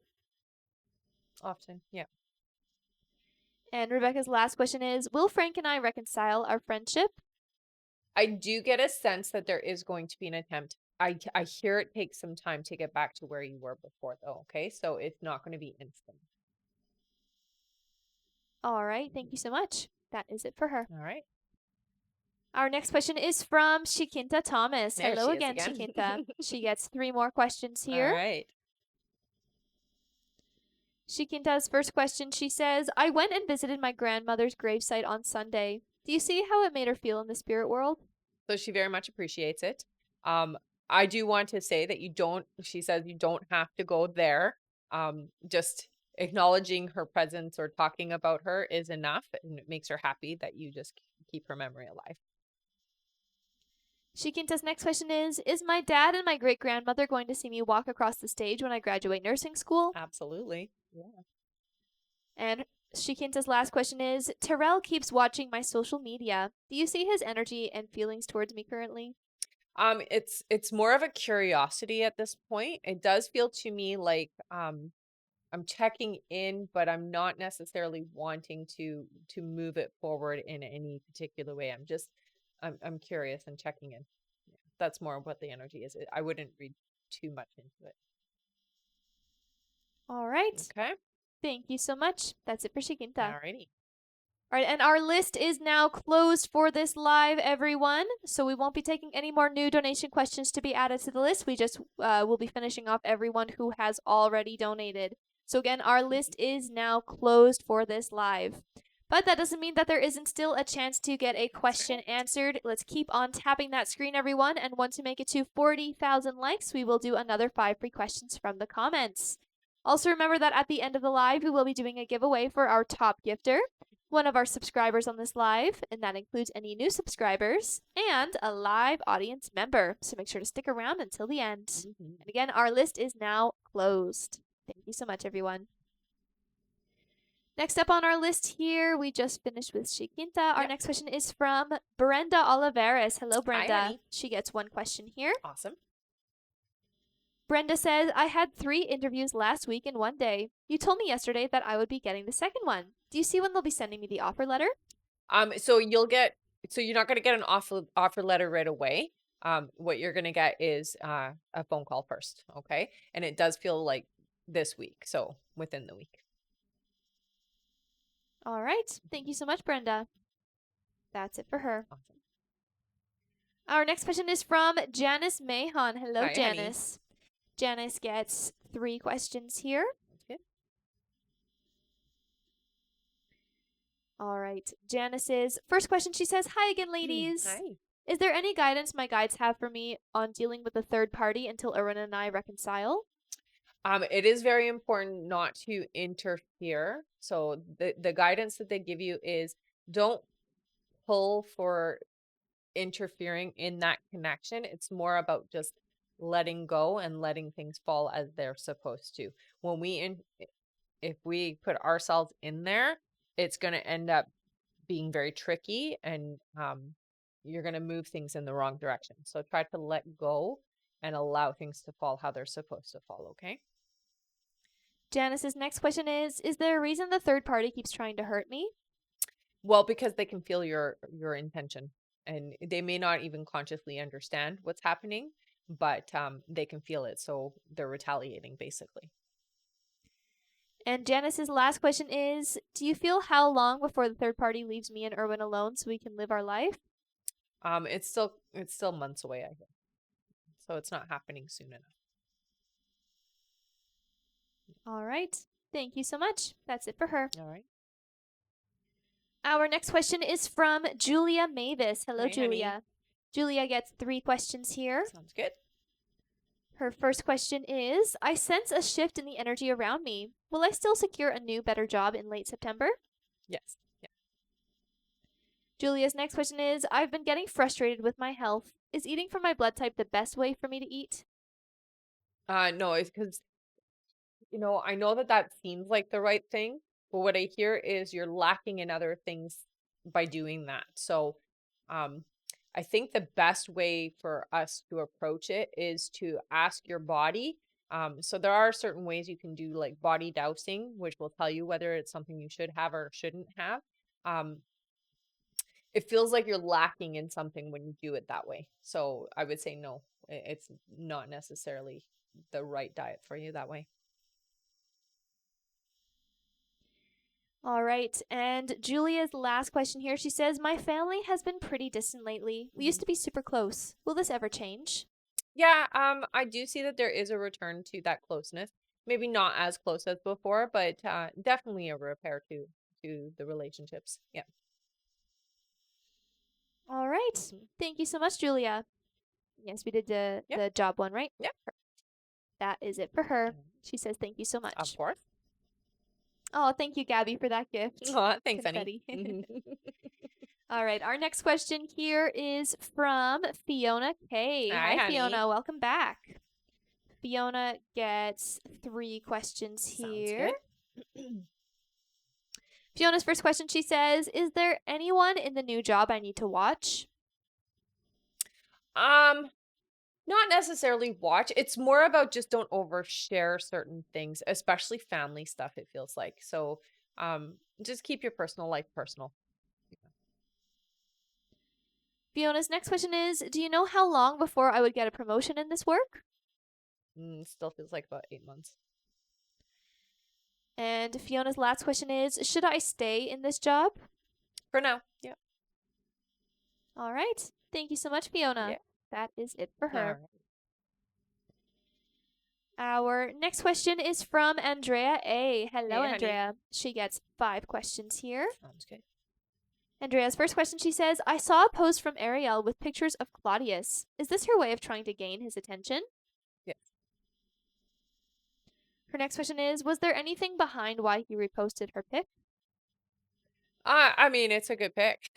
Often, yeah. And Rebecca's last question is, will Frank and I reconcile our friendship? I do get a sense that there is going to be an attempt. I hear it takes some time to get back to where you were before, though. Okay, so it's not going to be instant. All right, thank you so much. That is it for her. All right. Our next question is from Shikinta Thomas. There Hello she is again, again. Shikinta. She gets 3 more questions here. All right. Shikinta's first question, she says, I went and visited my grandmother's gravesite on Sunday. Do you see how it made her feel in the spirit world? So she very much appreciates it. I do want to say that she says you don't have to go there. Just acknowledging her presence or talking about her is enough, and it makes her happy that you just keep her memory alive. Shikinta's next question is my dad and my great grandmother going to see me walk across the stage when I graduate nursing school? Absolutely. Yeah. And Shikinta's last question is Terrell keeps watching my social media. Do you see his energy and feelings towards me currently? It's more of a curiosity at this point. It does feel to me like I'm checking in, but I'm not necessarily wanting to move it forward in any particular way. I'm curious and checking in. Yeah, that's more of what the energy is. I wouldn't read too much into it. All right. Okay. Thank you so much. That's it for Shikinta. Alrighty. All right, and our list is now closed for this live, everyone. So we won't be taking any more new donation questions to be added to the list. We just will be finishing off everyone who has already donated. So again, our list is now closed for this live. But that doesn't mean that there isn't still a chance to get a question answered. Let's keep on tapping that screen, everyone. And once we make it to 40,000 likes, we will do another 5 free questions from the comments. Also, remember that at the end of the live, we will be doing a giveaway for our top gifter, one of our subscribers on this live, and that includes any new subscribers, and a live audience member. So make sure to stick around until the end. Mm-hmm. And again, our list is now closed. Thank you so much, everyone. Next up on our list here, we just finished with Shikinta. Our next question is from Brenda Olivares. Hello, Brenda. Hi, honey. She gets one question here. Awesome. Brenda says, I had 3 interviews last week in one day. You told me yesterday that I would be getting the second one. Do you see when they'll be sending me the offer letter? So you're not gonna get an offer letter right away. What you're gonna get is a phone call first, okay? And it does feel like this week, so within the week. All right. Thank you so much, Brenda. That's it for her. Awesome. Our next question is from Janice Mahon. Hello, Hi, honey. Janice. Janice gets 3 questions here. That's good. All right. Janice's first question, she says, Hi again, ladies. Hi. Is there any guidance my guides have for me on dealing with a third party until Arun and I reconcile? It is very important not to interfere. So the guidance that they give you is don't pull for interfering in that connection. It's more about just letting go and letting things fall as they're supposed to. If we put ourselves in there, it's going to end up being very tricky, and you're going to move things in the wrong direction. So try to let go and allow things to fall how they're supposed to fall, okay? Janice's next question is there a reason the third party keeps trying to hurt me? Well, because they can feel your intention, and they may not even consciously understand what's happening, but they can feel it, so they're retaliating basically. And Janice's last question is, do you feel how long before the third party leaves me and Erwin alone so we can live our life? It's still months away, I think. So it's not happening soon enough. All right. Thank you so much. That's it for her. All right. Our next question is from Julia Mavis. Hello, Hi, Julia. honey. Julia gets 3 questions here. Sounds good. Her first question is, I sense a shift in the energy around me. Will I still secure a new, better job in late September? Yes. Yeah. Julia's next question is, I've been getting frustrated with my health. Is eating for my blood type the best way for me to eat? No, it's because I know that seems like the right thing, but what I hear is you're lacking in other things by doing that. So, I think the best way for us to approach it is to ask your body. So there are certain ways you can do like body dowsing, which will tell you whether it's something you should have or shouldn't have. Um, it feels like you're lacking in something when you do it that way. So I would say no, it's not necessarily the right diet for you that way. All right. And Julia's last question here, she says, my family has been pretty distant lately. We used to be super close. Will this ever change? Yeah, I do see that there is a return to that closeness. Maybe not as close as before, but definitely a repair to the relationships. Yeah. All right. Mhm. Thank you so much, Julia. Yes, we did Yep. the job one, right? Yep. That is it for her. Mhm. She says thank you so Of much. course. Oh, thank you, Gabby, for that gift. Aw, thanks, Confetti. honey. All right. Our next question here is from Fiona K. Hi, honey. Fiona. Welcome back. Fiona gets 3 questions here. Sounds good. Fiona's first question, she says, is there anyone in the new job I need to watch? Not necessarily watch. It's more about just don't overshare certain things, especially family stuff, it feels like. So, just keep your personal life personal. Fiona's next question is, do you know how long before I would get a promotion in this work? Still feels like about 8 months. And Fiona's last question is, should I stay in this job? For now. Yeah. All right. Thank you so much, Fiona. Yeah. That is it for All her. right. Our next question is from Andrea A. Hello, Hey, honey. Andrea. She gets 5 questions here. Sounds good. Andrea's first question, she says, I saw a post from Ariel with pictures of Claudius. Is this her way of trying to gain his attention? Yes. Her next question is, was there anything behind why he reposted her pic? I mean, it's a good pick,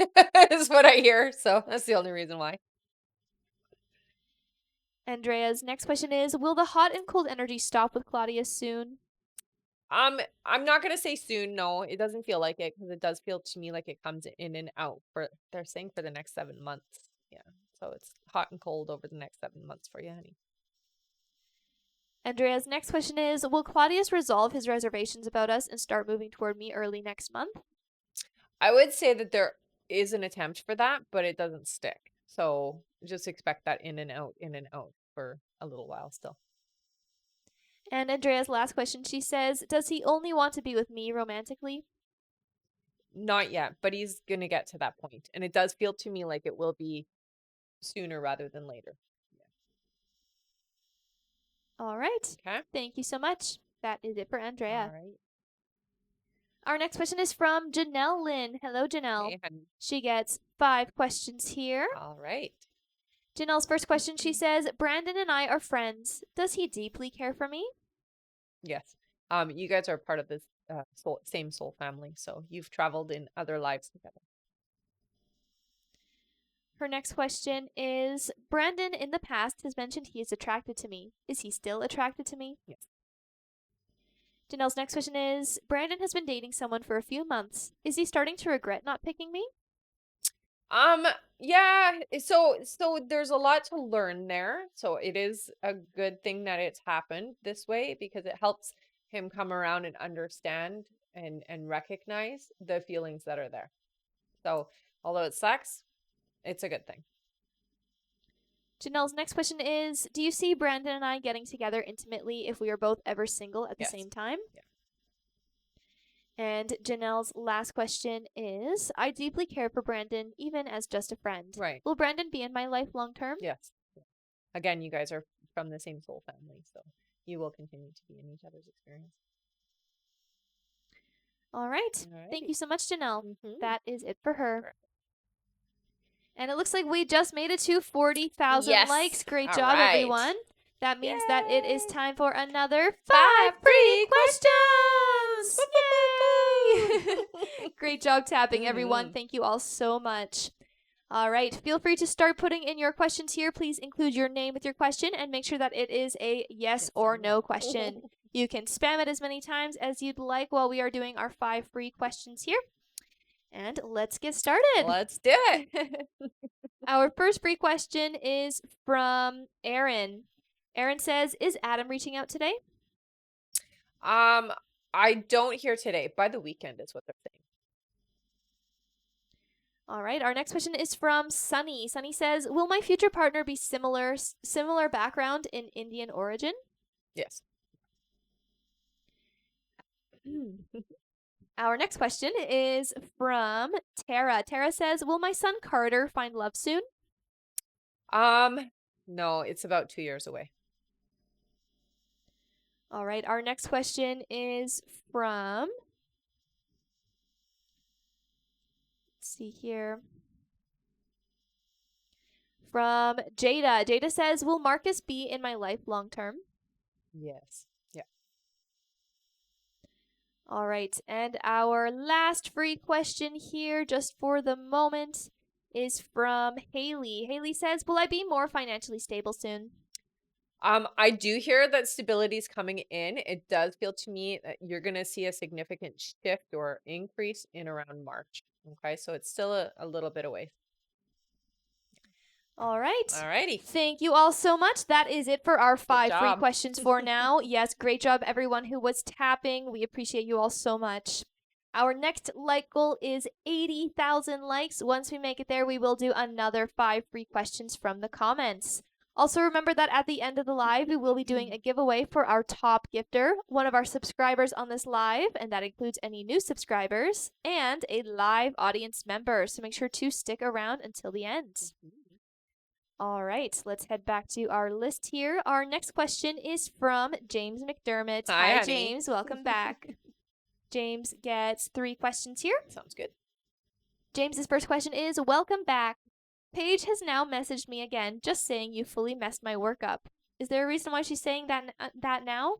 is what I hear. So that's the only reason why. Andrea's next question is, will the hot and cold energy stop with Claudius soon? I'm not gonna say soon. No, it doesn't feel like it because it does feel to me like it comes in and out for. They're saying for the next 7 months. Yeah, so it's hot and cold over the next 7 months for you, honey. Andrea's next question is, will Claudius resolve his reservations about us and start moving toward me early next month? I would say that there is an attempt for that, but it doesn't stick. So just expect that in and out for a little while still. And Andrea's last question, she says, does he only want to be with me romantically? Not yet, but he's gonna get to that point, and it does feel to me like it will be sooner rather than later. All right. Okay. Thank you so much. That is it for Andrea. All right. Our next question is from Janelle Lynn. Hello, Janelle. Hey, honey. She gets 5 questions here. All right. Janelle's first question, she says, Brandon and I are friends. Does he deeply care for me? Yes. You guys are part of this same soul family, so you've traveled in other lives together. Her next question is, Brandon in the past has mentioned he is attracted to me. Is he still attracted to me? Yes. Janelle's next question is, Brandon has been dating someone for a few months. Is he starting to regret not picking me? Yeah, so there's a lot to learn there. So it is a good thing that it's happened this way because it helps him come around and understand and recognize the feelings that are there. So although it sucks, it's a good thing. Janelle's next question is, do you see Brandon and I getting together intimately if we are both ever single at the Yes. same time? Yeah. And Janelle's last question is, I deeply care for Brandon, even as just a friend. Right. Will Brandon be in my life long term? Yes. Again, you guys are from the same soul family, so you will continue to be in each other's experience. All right. Thank you so much, Janelle. Mm-hmm. That is it for her. Correct. And it looks like we just made it to 40,000 Yes. likes. Great All job, right. everyone. That means that it is Yay. time for another 5 5 free free questions. questions. Yay! Great job tapping, everyone. Thank you all so much. All right, feel free to start putting in your questions here. Please include your name with your question and make sure that it is a yes or no question. You can spam it as many times as you'd like while we are doing our 5 free questions here. And let's get started. Let's do it. Our first free question is from Aaron. Aaron says, is Adam reaching out today? I don't hear today. By the weekend is what they're saying. All right, our next question is from Sunny. Sunny says, will my future partner be similar background in Indian origin? Yes. Our next question is from Tara. Tara says, will my son Carter find love soon? No, it's about 2 years away. All right, our next question is from, let's see here, from Jada. Jada says, will Marcus be in my life long term? Yes. Yeah. All right, and our last free question here, just for the moment, is from Haley. Haley says, will I be more financially stable soon? I do hear that stability is coming in. It does feel to me that you're going to see a significant shift or increase in around March. Okay, so it's still a little bit away. All right. Alrighty. Thank you all so much. That is it for our 5 free job. questions for now. Yes, great job, everyone who was tapping. We appreciate you all so much. Our next like goal is 80,000 likes. Once we make it there, we will do another 5 free questions from the comments. Also, remember that at the end of the live, we will be doing a giveaway for our top gifter, one of our subscribers on this live, and that includes any new subscribers, and a live audience member. So make sure to stick around until the end. All right, let's head back to our list here. Our next question is from James McDermott. Hi, honey. James. Welcome back. James gets 3 questions here. Sounds good. James's first question is, welcome back. Paige has now messaged me again, just saying you fully messed my work up. Is there a reason why she's saying that now?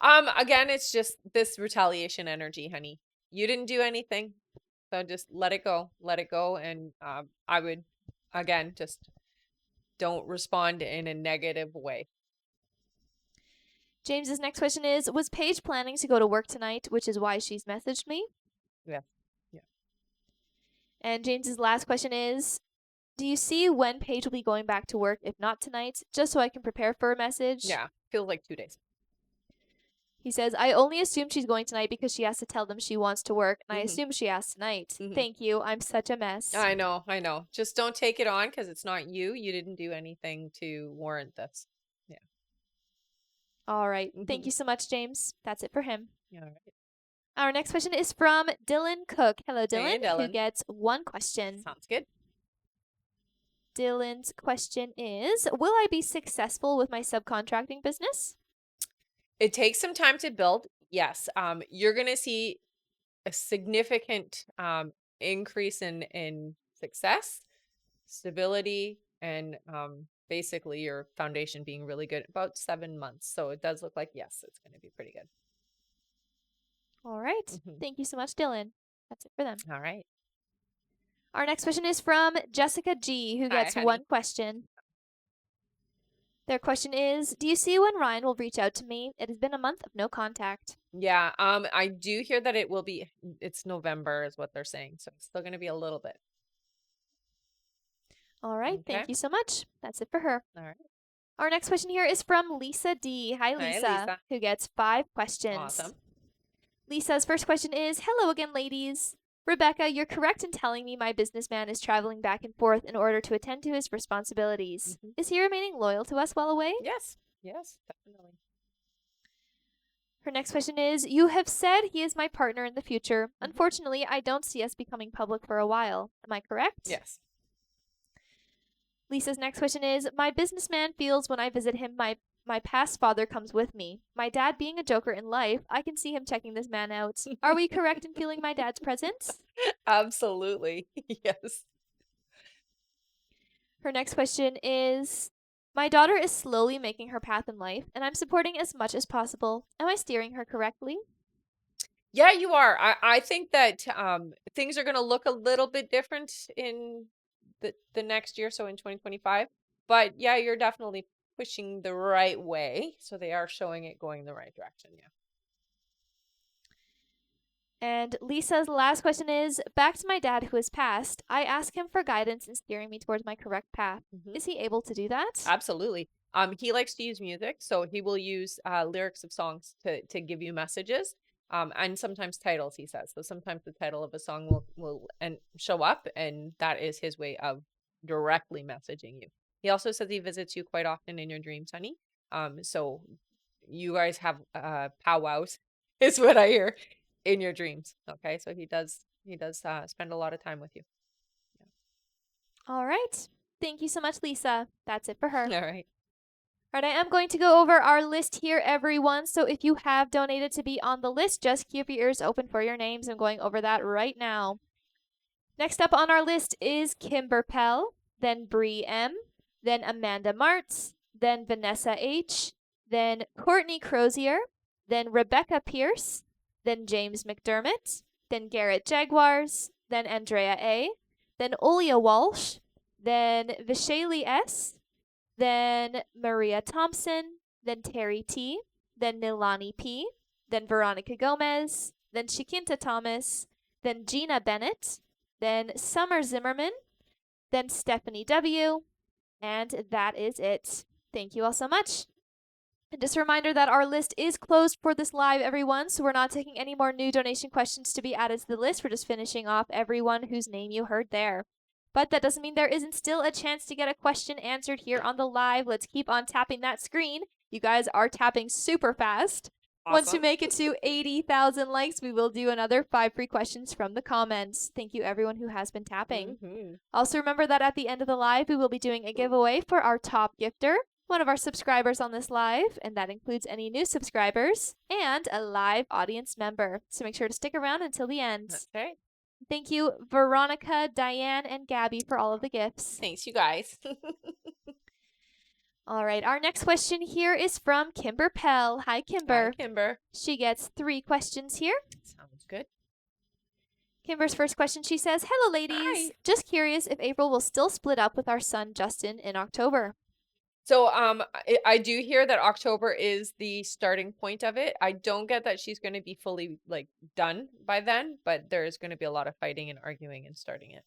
Again, it's just this retaliation energy, honey. You didn't do anything, so just let it go. Let it go, and I would, again, just don't respond in a negative way. James's next question is, was Paige planning to go to work tonight, which is why she's messaged me? Yeah. And James's last question is, do you see when Paige will be going back to work, if not tonight, just so I can prepare for a message? Yeah, feels like 2 days. He says, I only assume she's going tonight because she has to tell them she wants to work, and I assume she has tonight. Thank you. I'm such a mess. I know. Just don't take it on because it's not you. You didn't do anything to warrant this. Yeah. All right. Thank you so much, James. That's it for him. All right. Our next question is from Dylan Cook. Hello, Dylan. Hey, Dylan. Who gets 1 question. Sounds good. Dylan's question is, will I be successful with my subcontracting business? It takes some time to build. Yes. You're going to see a significant increase in success, stability, and basically your foundation being really good about 7 months. So it does look like, yes, it's going to be pretty good. All right. Thank you so much, Dylan. That's it for them. All right. Our next question is from Jessica G, who gets 1 question. Their question is, do you see when Ryan will reach out to me? It has been a month of no contact. Yeah, I do hear that it's November is what they're saying. So it's still going to be a little bit. All right. Okay. Thank you so much. That's it for her. All right. Our next question here is from Lisa D. Hi, Lisa. Who gets 5 questions. Awesome. Lisa's first question is, hello again, ladies. Rebecca, you're correct in telling me my businessman is traveling back and forth in order to attend to his responsibilities. Is he remaining loyal to us while away? Yes. Yes, definitely. Her next question is, you have said he is my partner in the future. Unfortunately, I don't see us becoming public for a while. Am I correct? Yes. Lisa's next question is, my businessman feels when I visit him my past father comes with me. My dad being a joker in life, I can see him checking this man out. Are we correct in feeling my dad's presence? Absolutely. Yes. Her next question is, my daughter is slowly making her path in life, and I'm supporting as much as possible. Am I steering her correctly? Yeah, you are. I think that things are going to look a little bit different in the next year, so in 2025. But yeah, you're definitely pushing the right way. So they are showing it going the right direction. Yeah. And Lisa's last question is, back to my dad who has passed. I ask him for guidance in steering me towards my correct path. Is he able to do that? Absolutely. He likes to use music, so he will use lyrics of songs to give you messages. And sometimes titles, he says. So sometimes the title of a song will show up, and that is his way of directly messaging you. He also says he visits you quite often in your dreams, honey. So you guys have powwows, is what I hear, in your dreams. Okay, so he does spend a lot of time with you. Yeah. All right. Thank you so much, Lisa. That's it for her. All right. All right, I am going to go over our list here, everyone. So if you have donated to be on the list, just keep your ears open for your names. I'm going over that right now. Next up on our list is Kimber Pell, then Bree M, then Amanda Martz, then Vanessa H, then Courtney Crozier, then Rebecca Pierce, then James McDermott, then Garrett Jaguars, then Andrea A, then Olia Walsh, then Vishali S, then Maria Thompson, then Terry T, then Nilani P, then Veronica Gomez, then Chiquinta Thomas, then Gina Bennett, then Summer Zimmerman, then Stephanie W, and that is it. Thank you all so much. And just a reminder that our list is closed for this live, everyone, so we're not taking any more new donation questions to be added to the list. We're just finishing off everyone whose name you heard there. But that doesn't mean there isn't still a chance to get a question answered here on the live. Let's keep on tapping that screen. You guys are tapping super fast. Once we Awesome. make it to 80,000 likes, we will do another 5 free questions from the comments. Thank you, everyone who has been tapping. Also, remember that at the end of the live, we will be doing a giveaway for our top gifter, one of our subscribers on this live, and that includes any new subscribers, and a live audience member. So make sure to stick around until the end. That's right. Thank you, Veronica, Diane, and Gabby for all of the gifts. Thanks, you guys. All right, our next question here is from Kimber Pell. Hi, Kimber. Hi, Kimber. She gets 3 questions here. Sounds good. Kimber's first question, she says, "Hello, ladies. Hi. Just curious if April will still split up with our son, Justin, in October." So I do hear that October is the starting point of it. I don't get that she's going to be fully like done by then, but there is going to be a lot of fighting and arguing and starting it.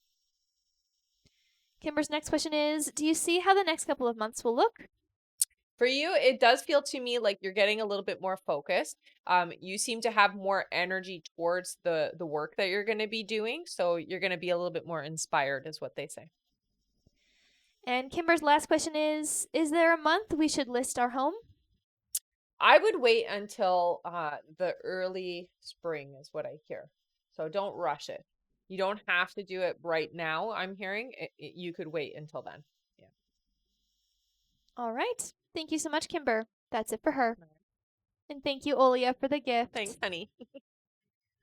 Kimber's next question is, "Do you see how the next couple of months will look?" For you, it does feel to me like you're getting a little bit more focused. You seem to have more energy towards the work that you're going to be doing, so you're going to be a little bit more inspired, is what they say. And Kimber's last question is there a month we should list our home? I would wait until the early spring, is what I hear. So don't rush it. You don't have to do it right now. I'm hearing you could wait until then. Yeah. All right. Thank you so much, Kimber. That's it for her. And thank you, Olia, for the gift. Thanks, honey.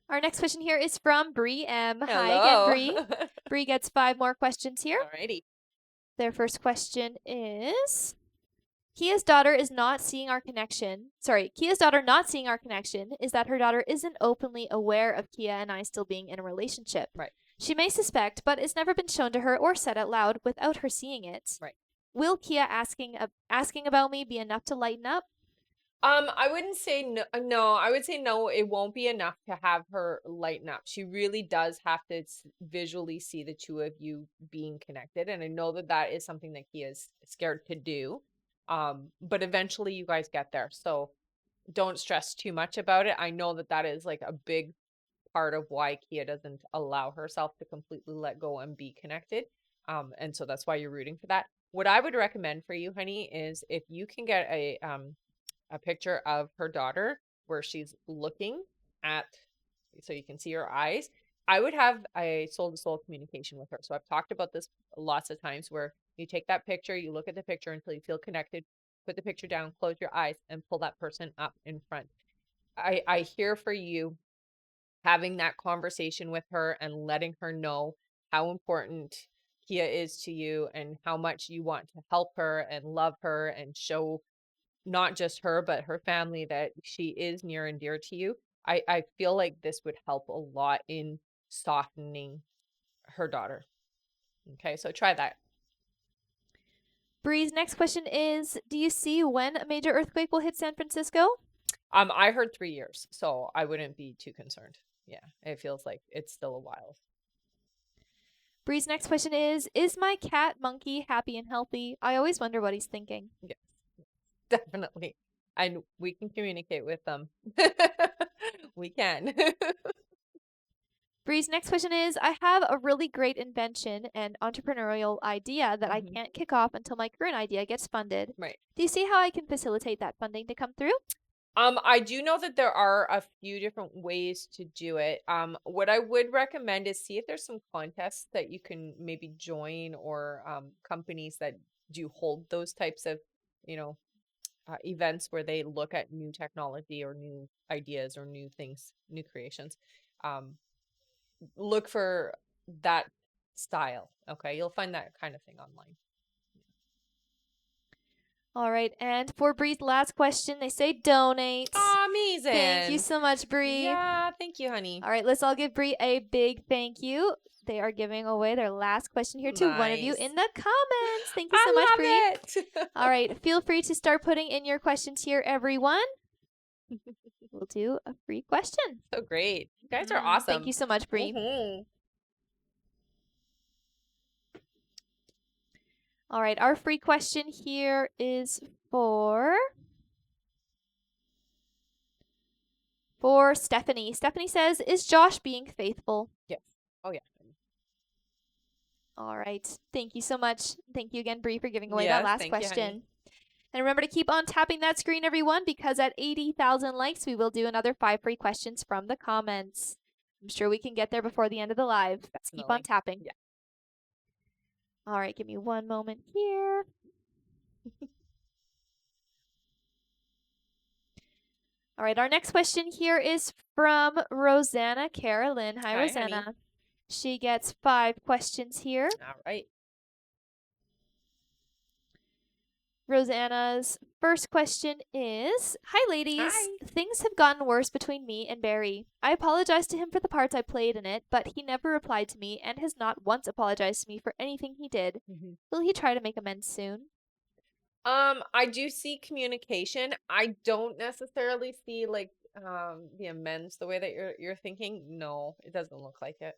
Our next question here is from Bree M. Hello. Hi again, Bree. Bree gets 5 more questions here. Alrighty. Their first question is, Kia's daughter not seeing our connection is that her daughter isn't openly aware of Kia and I still being in a relationship. Right. She may suspect, but it's never been shown to her or said out loud without her seeing it. Right. Will Kia asking about me be enough to lighten up? I wouldn't say no. No, I would say no. It won't be enough to have her lighten up. She really does have to visually see the two of you being connected, and I know that that is something that he is scared to do. But eventually, you guys get there. So don't stress too much about it. I know that that is like a big part of why Kia doesn't allow herself to completely let go and be connected. And so that's why you're rooting for that. What I would recommend for you, honey, is if you can get a picture of her daughter where she's looking at, so you can see her eyes. I would have a soul-to-soul communication with her. So I've talked about this lots of times where you take that picture, you look at the picture until you feel connected, put the picture down, close your eyes, and pull that person up in front. I hear for you having that conversation with her and letting her know how important Kia is to you and how much you want to help her and love her and show not just her, but her family that she is near and dear to you. I feel like this would help a lot in softening her daughter. Okay, so try that. Bree's next question is, do you see when a major earthquake will hit San Francisco? I heard 3 years, so I wouldn't be too concerned. Yeah, it feels like it's still a while. Bree's next question is my cat monkey happy and healthy? I always wonder what he's thinking. Yes, definitely. And we can communicate with them. We can. Bree's next question is, I have a really great invention and entrepreneurial idea that I can't kick off until my current idea gets funded. Right. Do you see how I can facilitate that funding to come through? I do know that there are a few different ways to do it. What I would recommend is see if there's some contests that you can maybe join or companies that do hold those types of, events where they look at new technology or new ideas or new things, new creations. Look for that style. Okay, you'll find that kind of thing online. All right, and for Bree's last question, they say donate. Oh, amazing. Thank you so much, Bree. Yeah, thank you, honey. All right, let's all give Bree a big thank you. They are giving away their last question here to one of you in the comments. Thank you so much, Bree. It. All right, feel free to start putting in your questions here, everyone. We'll do a free question. So great. You guys are awesome. Thank you so much, Bree. All right, our free question here is for Stephanie. Stephanie says, is Josh being faithful? Yes. Oh, yeah. All right. Thank you so much. Thank you again, Bree, for giving away that Yes, last thank you, honey. question. And remember to keep on tapping that screen, everyone, because at 80,000 likes, we will do another 5 free questions from the comments. I'm sure we can get there before the end of the live. Let's keep on Definitely. tapping. Yeah. All right, give me one moment here. All right, our next question here is from Rosanna Carolyn. Hi, Hi, honey. Rosanna. She gets 5 questions here. All right. Rosanna's first question is, hi, ladies. Hi. Things have gotten worse between me and Barry. I apologized to him for the parts I played in it, but he never replied to me and has not once apologized to me for anything he did. Will he try to make amends soon? I do see communication. I don't necessarily see like the amends the way that you're thinking. No, it doesn't look like it.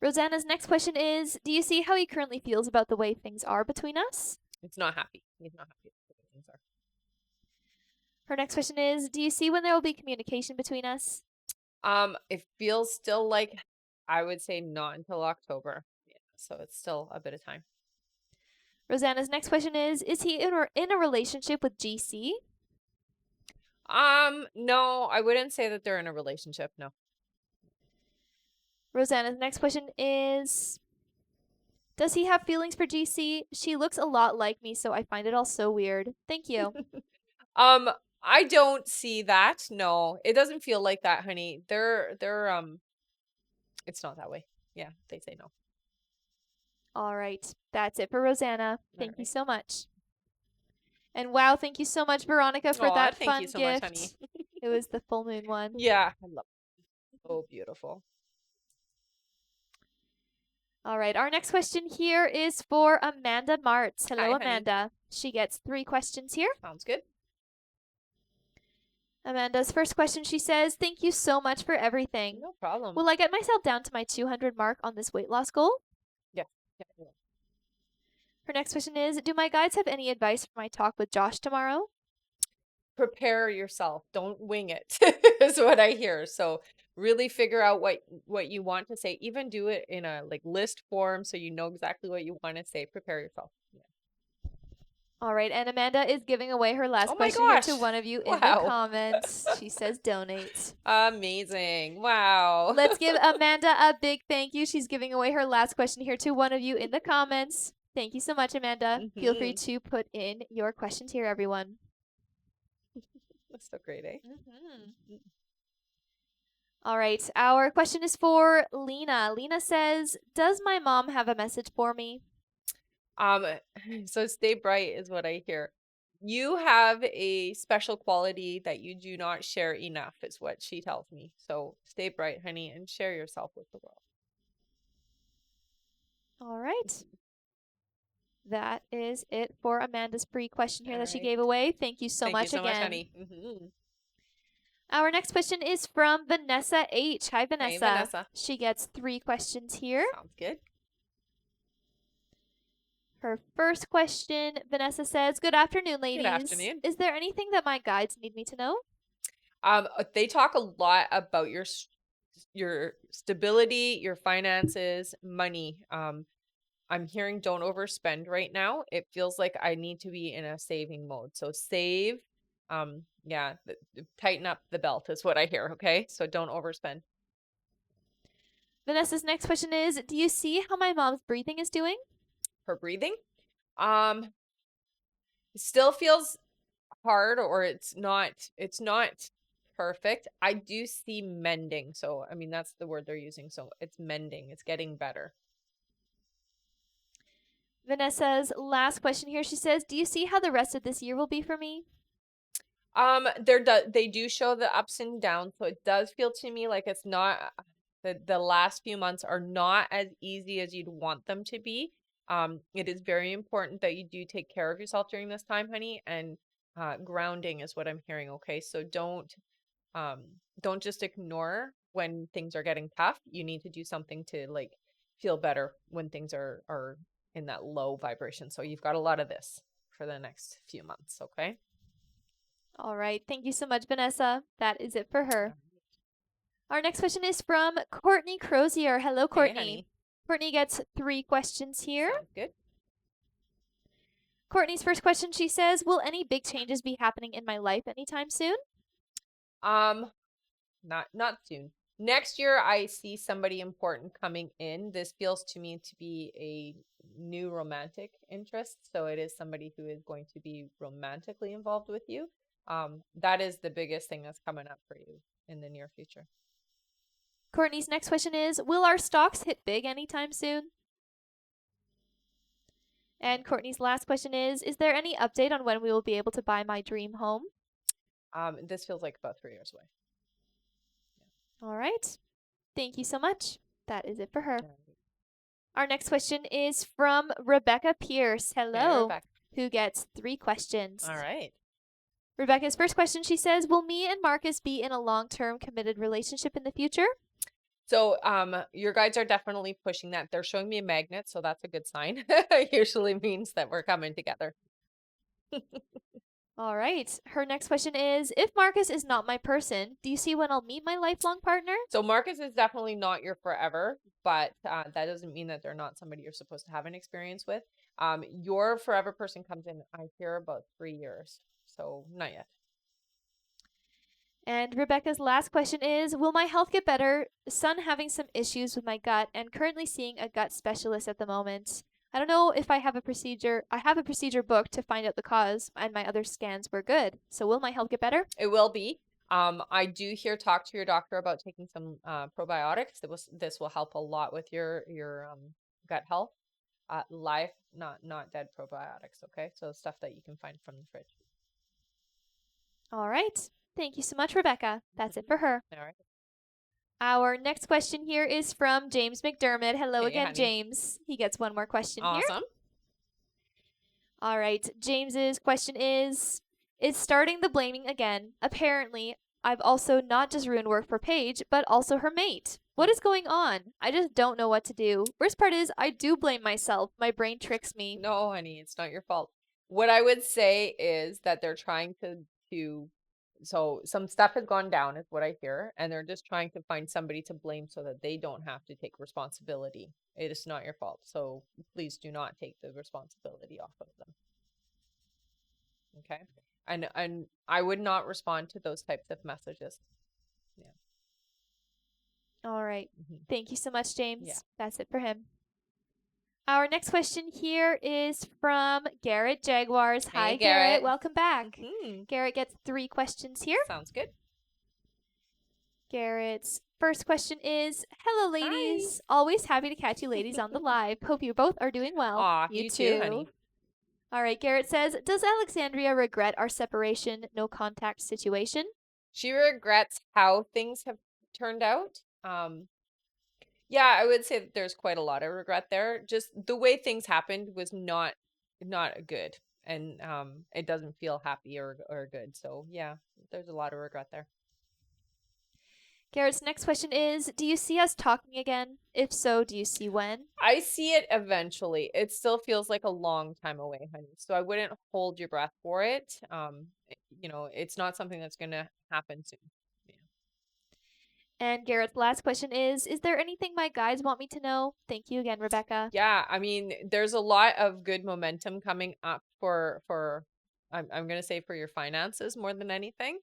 Rosanna's next question is, do you see how he currently feels about the way things are between us? It's not happy. He's not happy with the way things are. Her next question is, do you see when there will be communication between us? It feels still like I would say not until October. Yeah, so it's still a bit of time. Rosanna's next question is he in a relationship with GC? No, I wouldn't say that they're in a relationship. No. Rosanna's next question is, does he have feelings for GC? She looks a lot like me, so I find it all so weird. Thank you. Um, I don't see that. No, it doesn't feel like that, honey. It's not that way. Yeah, they say no. All right. That's it for Rosanna. All Thank you right. so much. And wow, thank you so much, Veronica, for Aw, that thank you fun so much, honey. gift. It was the full moon one. Yeah, I love it. So beautiful. All right. Our next question here is for Amanda Martz. Hello, Hi, honey. Amanda. She gets 3 questions here. Sounds good. Amanda's first question, she says, thank you so much for everything. No problem. Will I get myself down to my 200 mark on this weight loss goal? Yeah. Yeah. Her next question is, do my guides have any advice for my talk with Josh tomorrow? Prepare yourself. Don't wing it. Is what I hear. So really figure out what you want to say. Even do it in a like list form so you know exactly what you want to say. Prepare yourself. Yeah. All right, and Amanda is giving away her last Oh my question here gosh. to one of you in the Wow. comments. She says donate. Amazing. Wow. Let's give Amanda a big thank you. She's giving away her last question here to one of you in the comments. Thank you so much, Amanda. Feel free to put in your questions here, everyone. That's so great, eh? All right, our question is for Lena. Lena says, does my mom have a message for me? Um, so stay bright is what I hear. You have a special quality that you do not share enough, is what she tells me. So stay bright, honey, and share yourself with the world. All right. That is it for Amanda's free question here All that she right. gave away. Thank you so Thank you much so much, again. honey. Our next question is from Vanessa H. Hi, Vanessa. Hey, Vanessa. She gets 3 questions here. Sounds good. Her first question, Vanessa says, good afternoon, ladies. Good afternoon. Is there anything that my guides need me to know? They talk a lot about your stability, your finances, money. I'm hearing don't overspend right now. It feels like I need to be in a saving mode. So save. Yeah, tighten up the belt is what I hear. Okay, so don't overspend. Vanessa's next question is, do you see how my mom's breathing is doing? Her breathing, still feels hard, or it's not perfect. I do see mending. So I mean that's the word they're using. So it's mending. It's getting better. Vanessa's last question here, she says, do you see how the rest of this year will be for me? They do show the ups and downs, so it does feel to me like it's not the last few months are not as easy as you'd want them to be. It is very important that you do take care of yourself during this time, honey, and grounding is what I'm hearing. Okay, so don't just ignore when things are getting tough. You need to do something to like feel better when things are in that low vibration. So you've got a lot of this for the next few months. Okay. All right. Thank you so much, Vanessa. That is it for her. Our next question is from Courtney Crozier. Hello, Courtney. Hey, honey. Courtney gets 3 questions here. Sounds good. Courtney's first question, she says, will any big changes be happening in my life anytime soon? Not soon. Next year, I see somebody important coming in. This feels to me to be a new romantic interest. So it is somebody who is going to be romantically involved with you. That is the biggest thing that's coming up for you in the near future. Courtney's next question is, will our stocks hit big anytime soon? And Courtney's last question is there any update on when we will be able to buy my dream home? This feels like about 3 years away. All right. Thank you so much. That is it for her. Yeah. Our next question is from Rebecca Pierce. Hey, Hello. Rebecca. Who gets 3 questions. All right. Rebecca's first question, she says, will me and Marcus be in a long-term committed relationship in the future? So your guides are definitely pushing that. They're showing me a magnet, so that's a good sign. Usually means that we're coming together. All right. Her next question is, if Marcus is not my person, do you see when I'll meet my lifelong partner? So Marcus is definitely not your forever, but that doesn't mean that they're not somebody you're supposed to have an experience with. Your forever person comes in, I hear, about 3 years. So not yet. And Rebecca's last question is, will my health get better? Son having some issues with my gut and currently seeing a gut specialist at the moment. I don't know if I have a procedure. I have a procedure booked to find out the cause, and my other scans were good. So will my health get better? It will be. I do hear talk to your doctor about taking some probiotics. This will help a lot with your gut health. Live, not dead probiotics. Okay, so stuff that you can find from the fridge. All right. Thank you so much, Rebecca. That's it for her. All right. Our next question here is from James McDermott. Hello Hey, again, honey. James. He gets one more question here. Awesome. All right. James's question is starting the blaming again. Apparently, I've also not just ruined work for Paige, but also her mate. What is going on? I just don't know what to do. Worst part is I do blame myself. My brain tricks me. No, honey, it's not your fault. What I would say is that they're trying to so some stuff has gone down is what I hear, and they're just trying to find somebody to blame so that they don't have to take responsibility. It is not your fault. So please do not take the responsibility off of them. Okay? And I would not respond to those types of messages. Yeah. All right. Mhm. Thank you so much, James. Yeah. That's it for him. Our next question here is from Garrett Jaguars. Hey, Hi, Garrett. Welcome back. Mhm. Garrett gets 3 questions here. Sounds good. Garrett's first question is, hello, ladies. Always happy to catch you ladies on the live. Hope you both are doing well. Aw, you too, honey. All right, Garrett says, does Alexandria regret our separation, no contact situation? She regrets how things have turned out. Yeah, I would say that there's quite a lot of regret there. Just the way things happened was not good, and it doesn't feel happy or good. So yeah, there's a lot of regret there. Garrett's next question is, do you see us talking again? If so, do you see when? I see it eventually. It still feels like a long time away, honey. So I wouldn't hold your breath for it. It's not something that's gonna happen soon. And Garrett's last question is there anything my guides want me to know? Thank you again, Rebecca. Yeah, I mean, there's a lot of good momentum coming up for I'm going to say for your finances more than anything.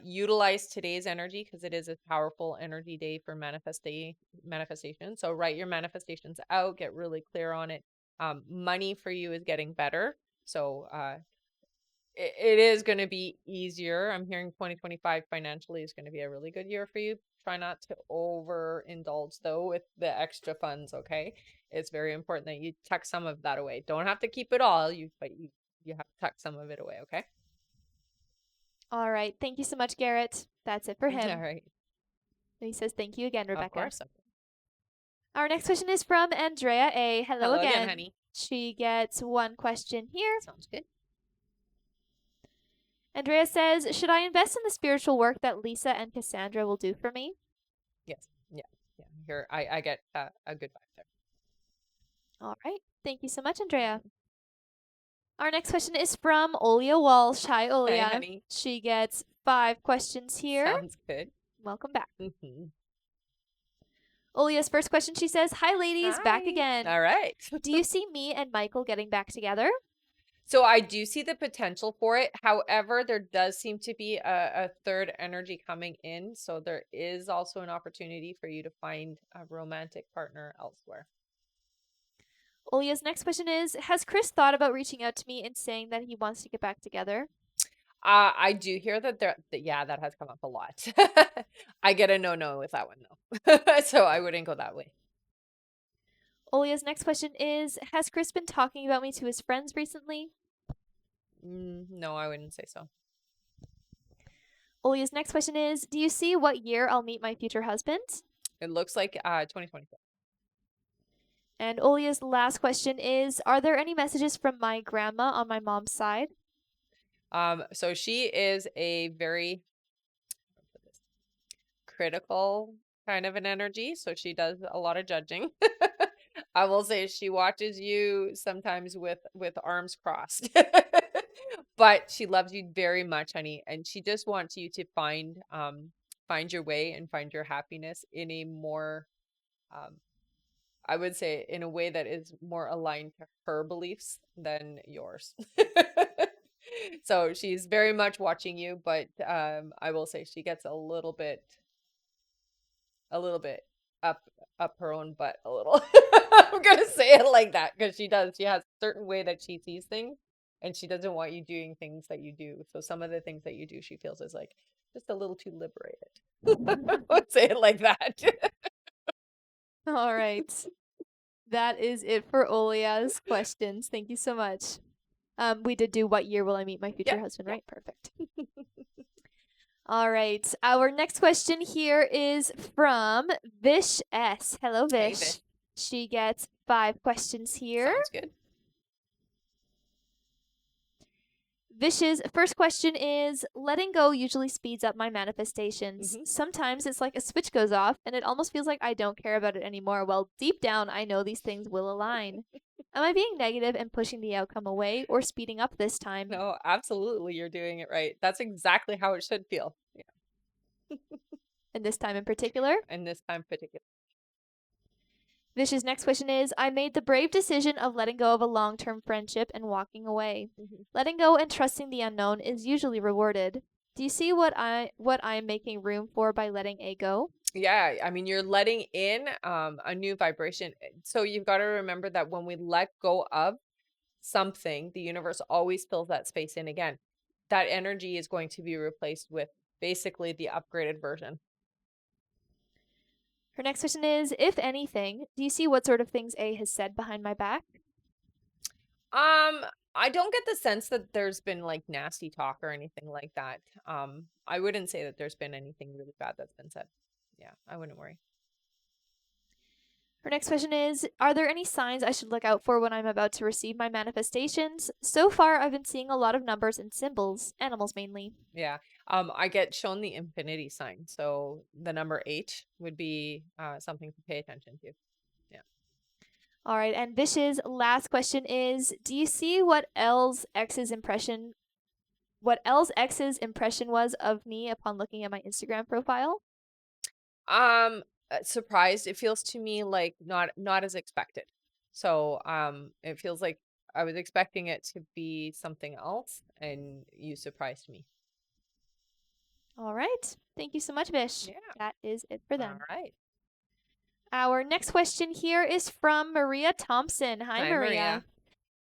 Utilize today's energy because it is a powerful energy day for manifestation. So write your manifestations out, get really clear on it. Money for you is getting better. So it is going to be easier. I'm hearing 2025 financially is going to be a really good year for you. Try not to overindulge though with the extra funds, okay? It's very important that you tuck some of that away. Don't have to keep it all, but you have to tuck some of it away, okay? All right. Thank you so much, Garrett. That's it for him. All right. And he says thank you again, Rebecca. Of course. Our next question is from Andrea A. Hello again, honey. She gets 1 question here. Sounds good. Andrea says, should I invest in the spiritual work that Lisa and Cassandra will do for me? Yes. Yeah. Here, I get a good vibe there. All right. Thank you so much, Andrea. Our next question is from Olia Walsh. Hi, Olia. Hey, honey. She gets 5 questions here. Sounds good. Welcome back. Olia's first question, she says, "Hi, ladies, back Hi. again. All right. Do you see me and Michael getting back together?" So I do see the potential for it. However, there does seem to be a third energy coming in. So there is also an opportunity for you to find a romantic partner elsewhere. Olia's next question is, "Has Chris thought about reaching out to me and saying that he wants to get back together?" I do hear that yeah, that has come up a lot. I get a no with that one though. So I wouldn't go that way. Olia's next question is, "Has Chris been talking about me to his friends recently?" No, I wouldn't say so. Olia's next question is, "Do you see what year I'll meet my future husband?" It looks like 2024. And Olia's last question is, "Are there any messages from my grandma on my mom's side?" So she is a very critical kind of an energy, so she does a lot of judging. I will say she watches you sometimes with arms crossed. But she loves you very much, honey, and she just wants you to find your way and find your happiness in a more um I would say in a way that is more aligned to her beliefs than yours. So she's very much watching you, but I will say she gets a little bit up up her own butt a little. I'm gonna say it like that because she does. She has a certain way that she sees things, and she doesn't want you doing things that you do. So some of the things that you do, she feels is like just a little too liberated. Let's say it like that. All right. That is it for Olia's questions. Thank you so much. We did do what year will I meet my future Yeah, husband, yeah. right? Perfect. All right. Our next question here is from Vish S. Hello, Hey, Vish. Vish. She gets 5 questions here. Sounds good. Vish's first question is, "Letting go usually speeds up my manifestations. Hmm. Sometimes it's like a switch goes off and it almost feels like I don't care about it anymore. Well, deep down, I know these things will align. Am I being negative and pushing the outcome away or speeding up this time?" No, absolutely, you're doing it right. That's exactly how it should feel. Yeah, And this time in particular? and this time particular. Vish's next question is, "I made the brave decision of letting go of a long term friendship and walking away. Hmm. Letting go and trusting the unknown is usually rewarded. Do you see what I'm making room for by letting A go?" Yeah, I mean, you're letting in a new vibration. So you've got to remember that when we let go of something, the universe always fills that space in again. That energy is going to be replaced with basically the upgraded version. Her next question is, "If anything, do you see what sort of things A has said behind my back?" Um, I don't get the sense that there's been like nasty talk or anything like that. I wouldn't say that there's been anything really bad that's been said. Yeah, I wouldn't worry. Her next question is, "Are there any signs I should look out for when I'm about to receive my manifestations? So far, I've been seeing a lot of numbers and symbols, animals mainly." Yeah. I get shown the infinity sign. So the number 8 would be something to pay attention to. Yeah. All right, and Vish's last question is, "Do you see what L's ex's impression was of me upon looking at my Instagram profile?" Surprised. It feels to me like not as expected. So, it feels like I was expecting it to be something else and you surprised me. All right. Thank you so much, Vish. Yeah. That is it for All them. right. Our next question here is from Maria Thompson. Hi, Hi, Maria. Maria.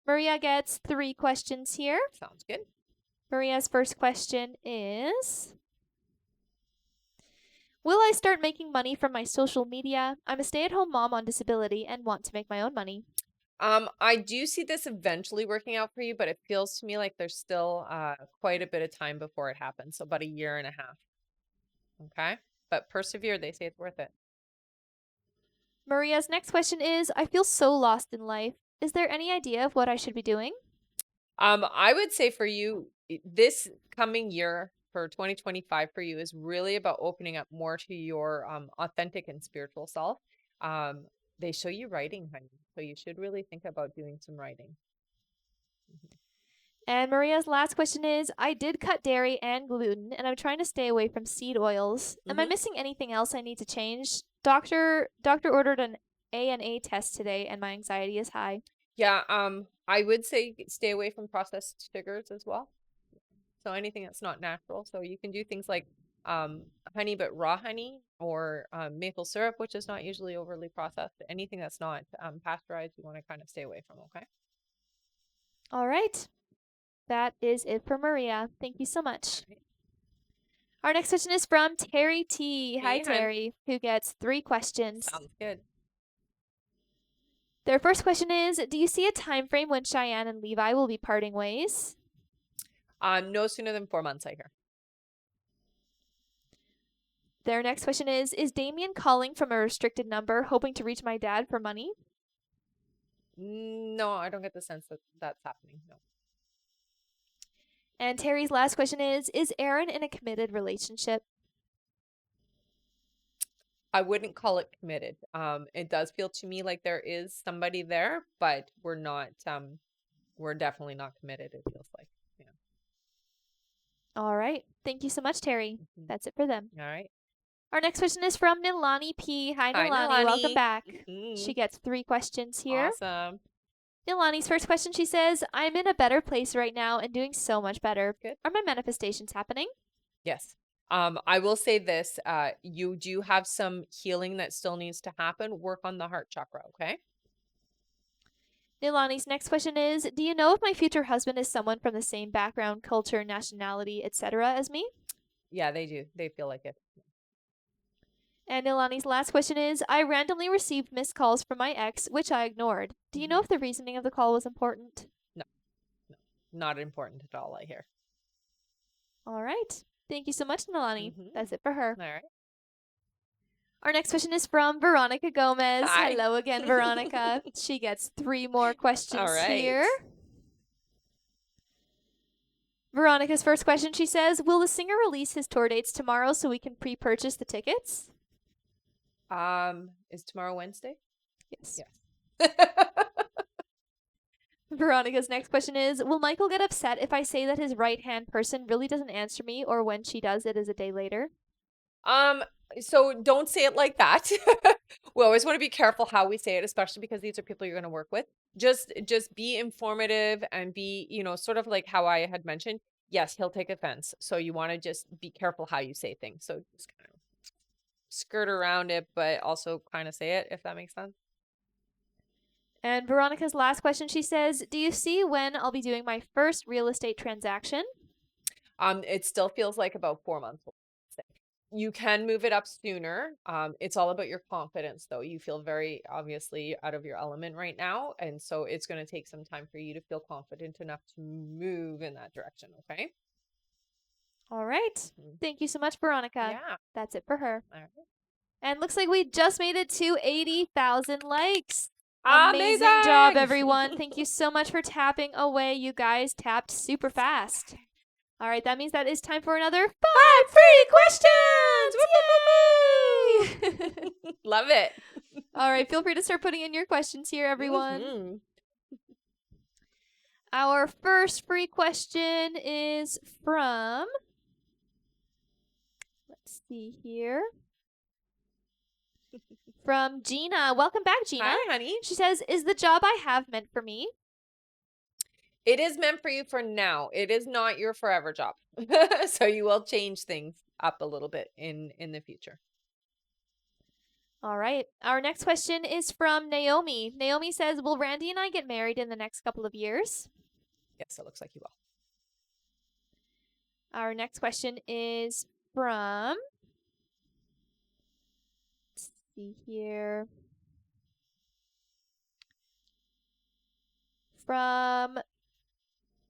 Maria gets 3 questions here. Sounds good. Maria's first question is, "Will I start making money from my social media? I'm a stay-at-home mom on disability and want to make my own money." I do see this eventually working out for you, but it feels to me like there's still quite a bit of time before it happens. So about a year and a half. Okay. But persevere, they say it's worth it. Maria's next question is, "I feel so lost in life. Is there any idea of what I should be doing?" I would say for you, this coming year for 2025 for you is really about opening up more to your authentic and spiritual self. Um, they show you writing, honey, so you should really think about doing some writing. Mhm. And Maria's last question is, "I did cut dairy and gluten, and I'm trying to stay away from seed oils. Am I Mhm. missing anything else I need to change? Doctor ordered an ANA test today, and my anxiety is high. Yeah, I would say stay away from processed sugars as well. So anything that's not natural. So you can do things like honey, but raw honey, or maple syrup, which is not usually overly processed. Anything that's not pasteurized, you want to kind of stay away from, okay? All right. That is it for Maria. Thank you so much. Our next question is from Terry T. Hi, Hey, hun. Terry, who gets 3 questions. Sounds good. Their first question is, do you see a time frame when Cheyenne and Levi will be parting ways? No sooner than 4 months, I hear. Their next question is Damien calling from a restricted number, hoping to reach my dad for money? No, I don't get the sense that that's happening. No. And Terry's last question is Aaron in a committed relationship? I wouldn't call it committed. It does feel to me like there is somebody there, but we're definitely not committed, it feels like. Yeah. All right. Thank you so much, Terry. Mhm. That's it for them. All right. Our next question is from Nilani P. Hi, Hi, Nilani. Welcome Nilani. back. Mhm. She gets 3 questions here. Awesome. Nilani's first question, she says, I'm in a better place right now and doing so much better. Good. Are my manifestations happening? Yes. I will say this, you do have some healing that still needs to happen. Work on the heart chakra, okay? Nilani's next question is, do you know if my future husband is someone from the same background, culture, nationality, etc. as me? Yeah, they do. They feel like it. And Nilani's last question is, I randomly received missed calls from my ex, which I ignored. Do you know if the reasoning of the call was important? No, no, not important at all, I hear. All right. Thank you so much, Nilani. That's it for her. All right. Our next question is from Veronica Gomez. Hi. Hello again, Veronica. She gets 3 more questions All right. here. Veronica's first question, she says, will the singer release his tour dates tomorrow so we can pre-purchase the tickets? Is tomorrow Wednesday? Yes. Yes. Veronica's next question is, will Michael get upset if I say that his right-hand person really doesn't answer me, or when she does, it is a day later? So don't say it like that. We always want to be careful how we say it, especially because these are people you're going to work with. Just be informative and be, sort of like how I had mentioned. Yes, he'll take offense. So you want to just be careful how you say things. So just kind of skirt around it, but also kind of say it, if that makes sense. And Veronica's last question, she says, do you see when I'll be doing my first real estate transaction? It still feels like about 4 months. You can move it up sooner. It's all about your confidence, though. You feel very obviously out of your element right now. And so it's going to take some time for you to feel confident enough to move in that direction. Okay. All right. Thank you so much, Veronica. Yeah. That's it for her. All right. And looks like we just made it to 80,000 likes. Amazing Job, everyone. Thank you so much for tapping away. You guys tapped super fast. All right, that means that it's time for another 5 free questions! Yay! Love it. All right, feel free to start putting in your questions here, everyone. Our first free question is from, let's see here, from Gina. Welcome back, Gina. Hi, honey. She says, is the job I have meant for me? It is meant for you for now. It is not your forever job. So you will change things up a little bit in the future. All right. Our next question is from Naomi. Naomi says, will Randy and I get married in the next couple of years? Yes, it looks like you will. Our next question is from, let's see here, from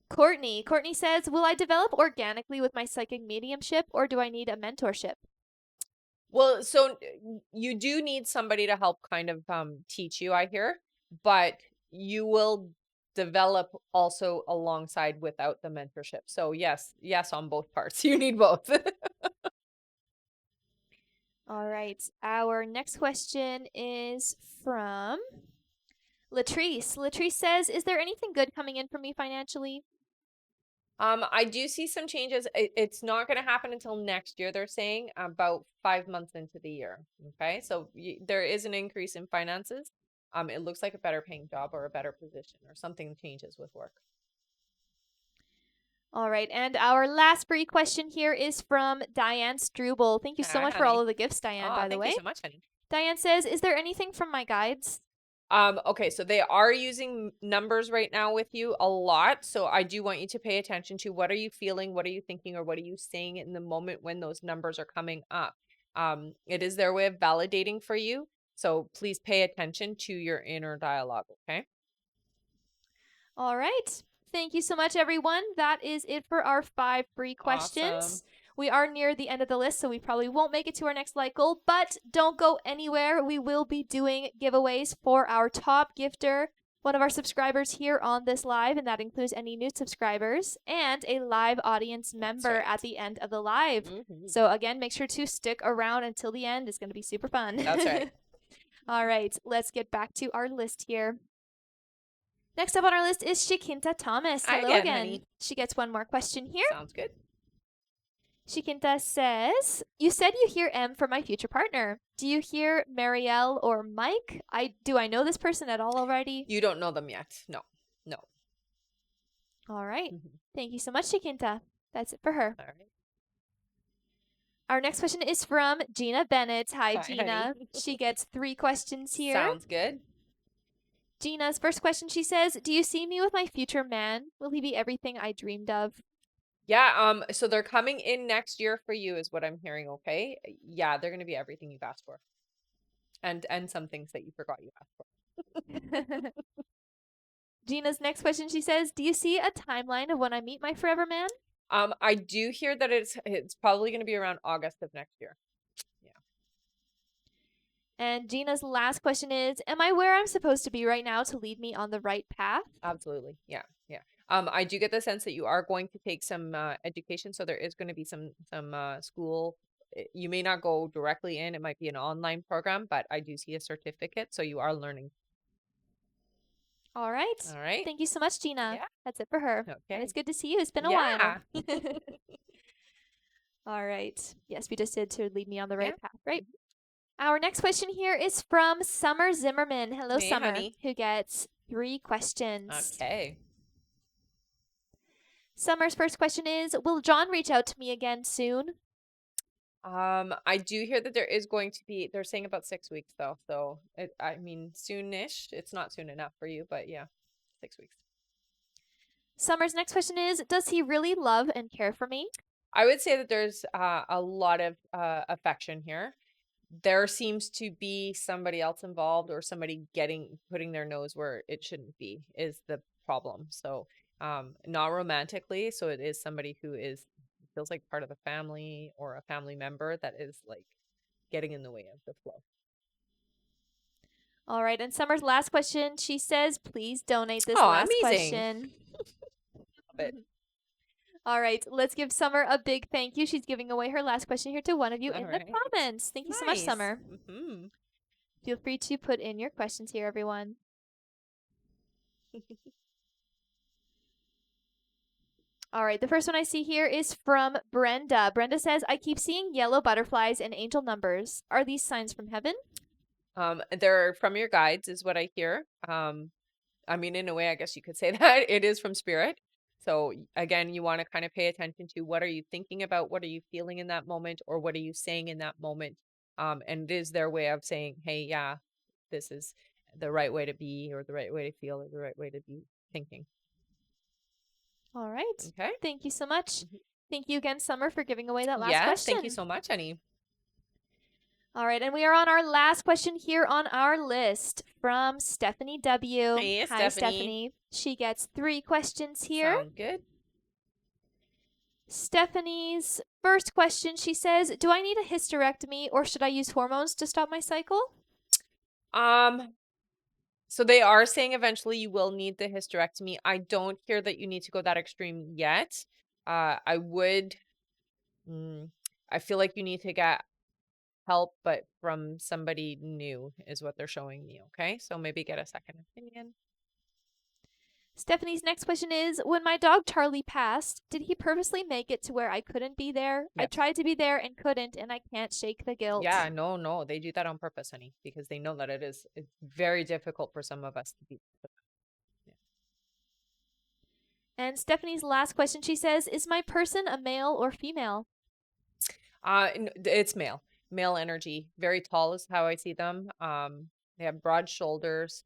Courtney. Courtney says, will I develop organically with my psychic mediumship, or do I need a mentorship? Well, so you do need somebody to help kind of teach you, I hear, but you will develop also alongside without the mentorship. So yes, on both parts. You need both. All right. Our next question is from Latrice. Latrice says, is there anything good coming in for me financially? I do see some changes. It's not going to happen until next year, they're saying, about 5 months into the year. Okay, so there is an increase in finances. It looks like a better paying job or a better position or something changes with work. All right, and our last free question here is from Diane Struble. Thank you All so right, much for all honey. of the gifts, Diane, Oh, by the thank you way. so much, honey. Diane says, is there anything from my guides? Okay, so they are using numbers right now with you a lot. So I do want you to pay attention to what are you feeling, what are you thinking, or what are you saying in the moment when those numbers are coming up. It is their way of validating for you. So please pay attention to your inner dialogue, okay? All right. Thank you so much, everyone. That is it for our 5 free Awesome. questions. We are near the end of the list, so we probably won't make it to our next light goal, but don't go anywhere. We will be doing giveaways for our top gifter, one of our subscribers here on this live, and that includes any new subscribers, and a live audience member right. at the end of the live. Mhm. So, again, make sure to stick around until the end. It's going to be super fun. That's right. All right, let's get back to our list here. Next up on our list is Shikinta Thomas. Hi Hello again, again. honey. She gets one more question here. Sounds good. Shikinta says, you said you hear M for my future partner. Do you hear Marielle or Mike? Do I know this person at all already? You don't know them yet. No. No. All right. Mhm. Thank you so much, Shikinta. That's it for her. All right. Our next question is from Gina Bennett. Hi, Hi, honey. Gina. She gets 3 questions here. Sounds good. Gina's first question, she says, do you see me with my future man? Will he be everything I dreamed of? Yeah, so they're coming in next year for you is what I'm hearing, okay? Yeah, they're gonna be everything you've asked for. And some things that you forgot you asked for. Gina's next question, she says, do you see a timeline of when I meet my forever man? I do hear that it's probably gonna be around August of next year. Yeah, And Gina's last question is, am I where I'm supposed to be right now to lead me on the right path? absolutely. Yeah, yeah. I do get the sense that you are going to take some education, so there is going to be some school. You may not go directly in, it might be an online program, but I do see a certificate, so you are learning. All right. All right. Thank you so much, Gina. Yeah. That's it for her. And Okay. it's good to see you. It's been a while. Yeah. All right. Yes, we just did to lead me on the Yeah. right path, right? Our next question here is from Summer Zimmerman. Hello, Hey, Summer, honey. who gets 3 questions. Okay. Summer's first question is, will John reach out to me again soon? I do hear that there is going to be, they're saying about 6 weeks though. So I mean, soonish. It's not soon enough for you, but yeah, 6 weeks. Summer's next question is, does he really love and care for me? I would say that there's a lot of affection here. There seems to be somebody else involved or somebody putting their nose where it shouldn't be is the problem. So, not romantically. So it is somebody who feels like part of the family or a family member that is like getting in the way of the flow. All right, and Summer's last question, she says, please donate this Oh, last amazing. question. Love it. All right, let's give Summer a big thank you. She's giving away her last question here to one of you All in the right. comments. Thank you so much, Nice. Summer. Mm-hmm. Feel free to put in your questions here, everyone. All right, the first one I see here is from Brenda. Brenda says, I keep seeing yellow butterflies and angel numbers. Are these signs from heaven? They're from your guides, is what I hear. I mean, in a way, I guess you could say that it is from spirit. So again, you want to kind of pay attention to what are you thinking about, what are you feeling in that moment, or what are you saying in that moment. And it is their way of saying, hey, yeah, this is the right way to be, or the right way to feel, or the right way to be thinking. All right. Okay. Thank you so much. Mhm. Thank you again, Summer, for giving away that last Yes, question. thank you so much, honey. All right, and we are on our last question here on our list from Stephanie W. Hey, Hi, Stephanie. She gets 3 questions here. Sound good. Stephanie's first question, she says, do I need a hysterectomy or should I use hormones to stop my cycle? So they are saying eventually you will need the hysterectomy. I don't hear that you need to go that extreme yet. I would, I feel like you need to get help, but from somebody new is what they're showing me. Okay. So maybe get a second opinion. Stephanie's next question is, when my dog Charlie passed, did he purposely make it to where I couldn't be there? I Yes. tried to be there and couldn't, and I can't shake the guilt. Yeah, no, they do that on purpose, honey, because they know that it's very difficult for some of us to be. And Stephanie's last question, she says, is my person a male or female? It's male energy. Very tall is how I see them. They have broad shoulders.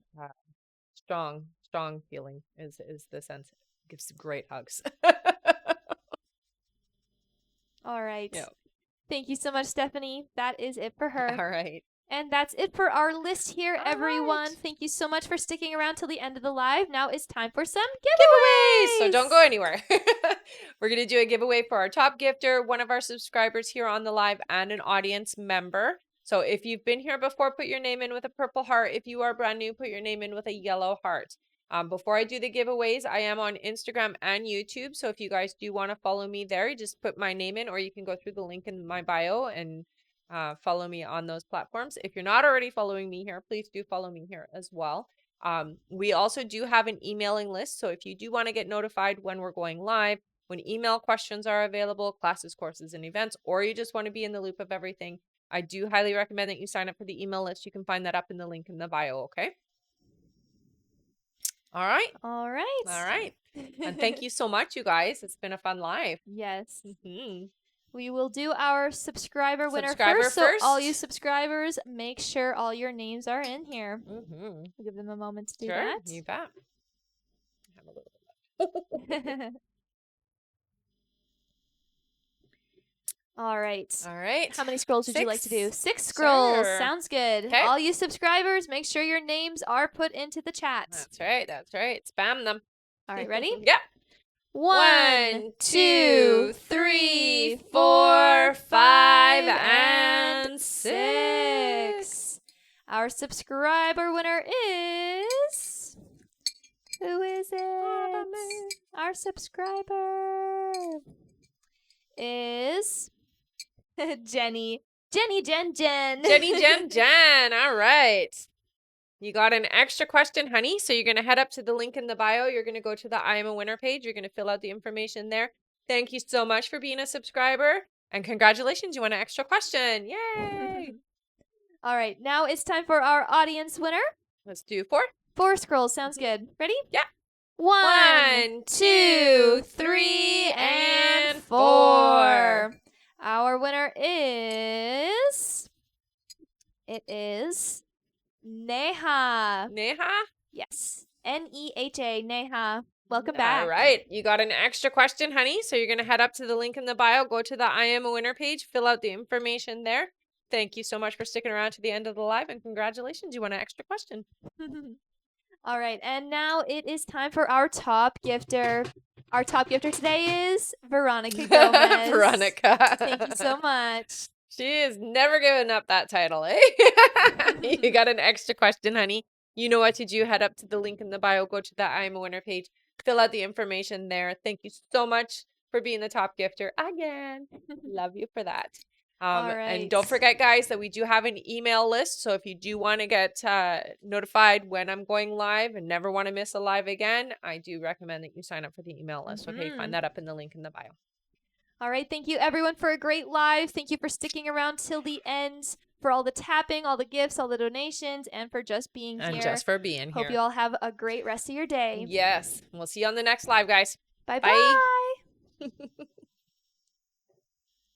Strong feeling is the sense. Gives great hugs. All right. Yeah. Thank you so much, Stephanie. That is it for her. All right. And that's it for our list here, All everyone. right. Thank you so much for sticking around till the end of the live. Now it's time for some Giveaways! giveaways. So don't go anywhere. We're going to do a giveaway for our top gifter, one of our subscribers here on the live, and an audience member. So if you've been here before, put your name in with a purple heart. If you are brand new, put your name in with a yellow heart. Before I do the giveaways, I am on Instagram and YouTube. So if you guys do want to follow me there, you just put my name in, or you can go through the link in my bio and follow me on those platforms. If you're not already following me here, please do follow me here as well. We also do have an emailing list. So if you do want to get notified when we're going live, when email questions are available, classes, courses, and events, or you just want to be in the loop of everything, I do highly recommend that you sign up for the email list. You can find that up in the link in the bio, okay? All right. All right. All right. And thank you so much, you guys. It's been a fun live. Yes. Mm-hmm. We will do our subscriber winner first. So all you subscribers, make sure all your names are in here. Mm-hmm. We'll give them a moment to do Sure, that. you bet. Have a little bit. All right. All right. How many scrolls would you like to do? 6. 6 scrolls. Sure. Sounds good. Okay. All you subscribers, make sure your names are put into the chat. That's right. That's right. Spam them. All right, ready? Yeah. 1, 2, 3, 4, 5, and 6. Our subscriber winner is... Who is it? Our subscriber is... Jenny. Jenny Jen Jen. Jenny Jen Jen. All right. You got an extra question, honey. So you're going to head up to the link in the bio. You're going to go to the I Am a Winner page. You're going to fill out the information there. Thank you so much for being a subscriber. And congratulations. You won an extra question. Yay. All right. Now it's time for our audience winner. Let's do 4. 4 scrolls. Sounds good. Ready? Yeah. 1, 2, 3, and 4. Our winner is... It is... Neha. Neha? Yes. Neha. Neha. Welcome back. All right. You got an extra question, honey. So you're going to head up to the link in the bio, go to the I Am a Winner page, fill out the information there. Thank you so much for sticking around to the end of the live, and congratulations. You won an extra question. All right. And now it is time for our top gifter. Our top gifter today is Veronica Gomez. Veronica. Thank you so much. She is never giving up that title, eh? You got an extra question, honey. You know what to do. Head up to the link in the bio. Go to the I Am a Winner page. Fill out the information there. Thank you so much for being the top gifter again. Love you for that. All right. And don't forget, guys, that we do have an email list. So if you do want to get notified when I'm going live and never want to miss a live again, I do recommend that you sign up for the email list. Okay, find that up in the link in the bio. All right. Thank you, everyone, for a great live. Thank you for sticking around till the end, for all the tapping, all the gifts, all the donations, and for just being here. And just for being Hope here. you all have a great rest of your day. Yes. We'll see you on the next live, guys. Bye-bye. Bye.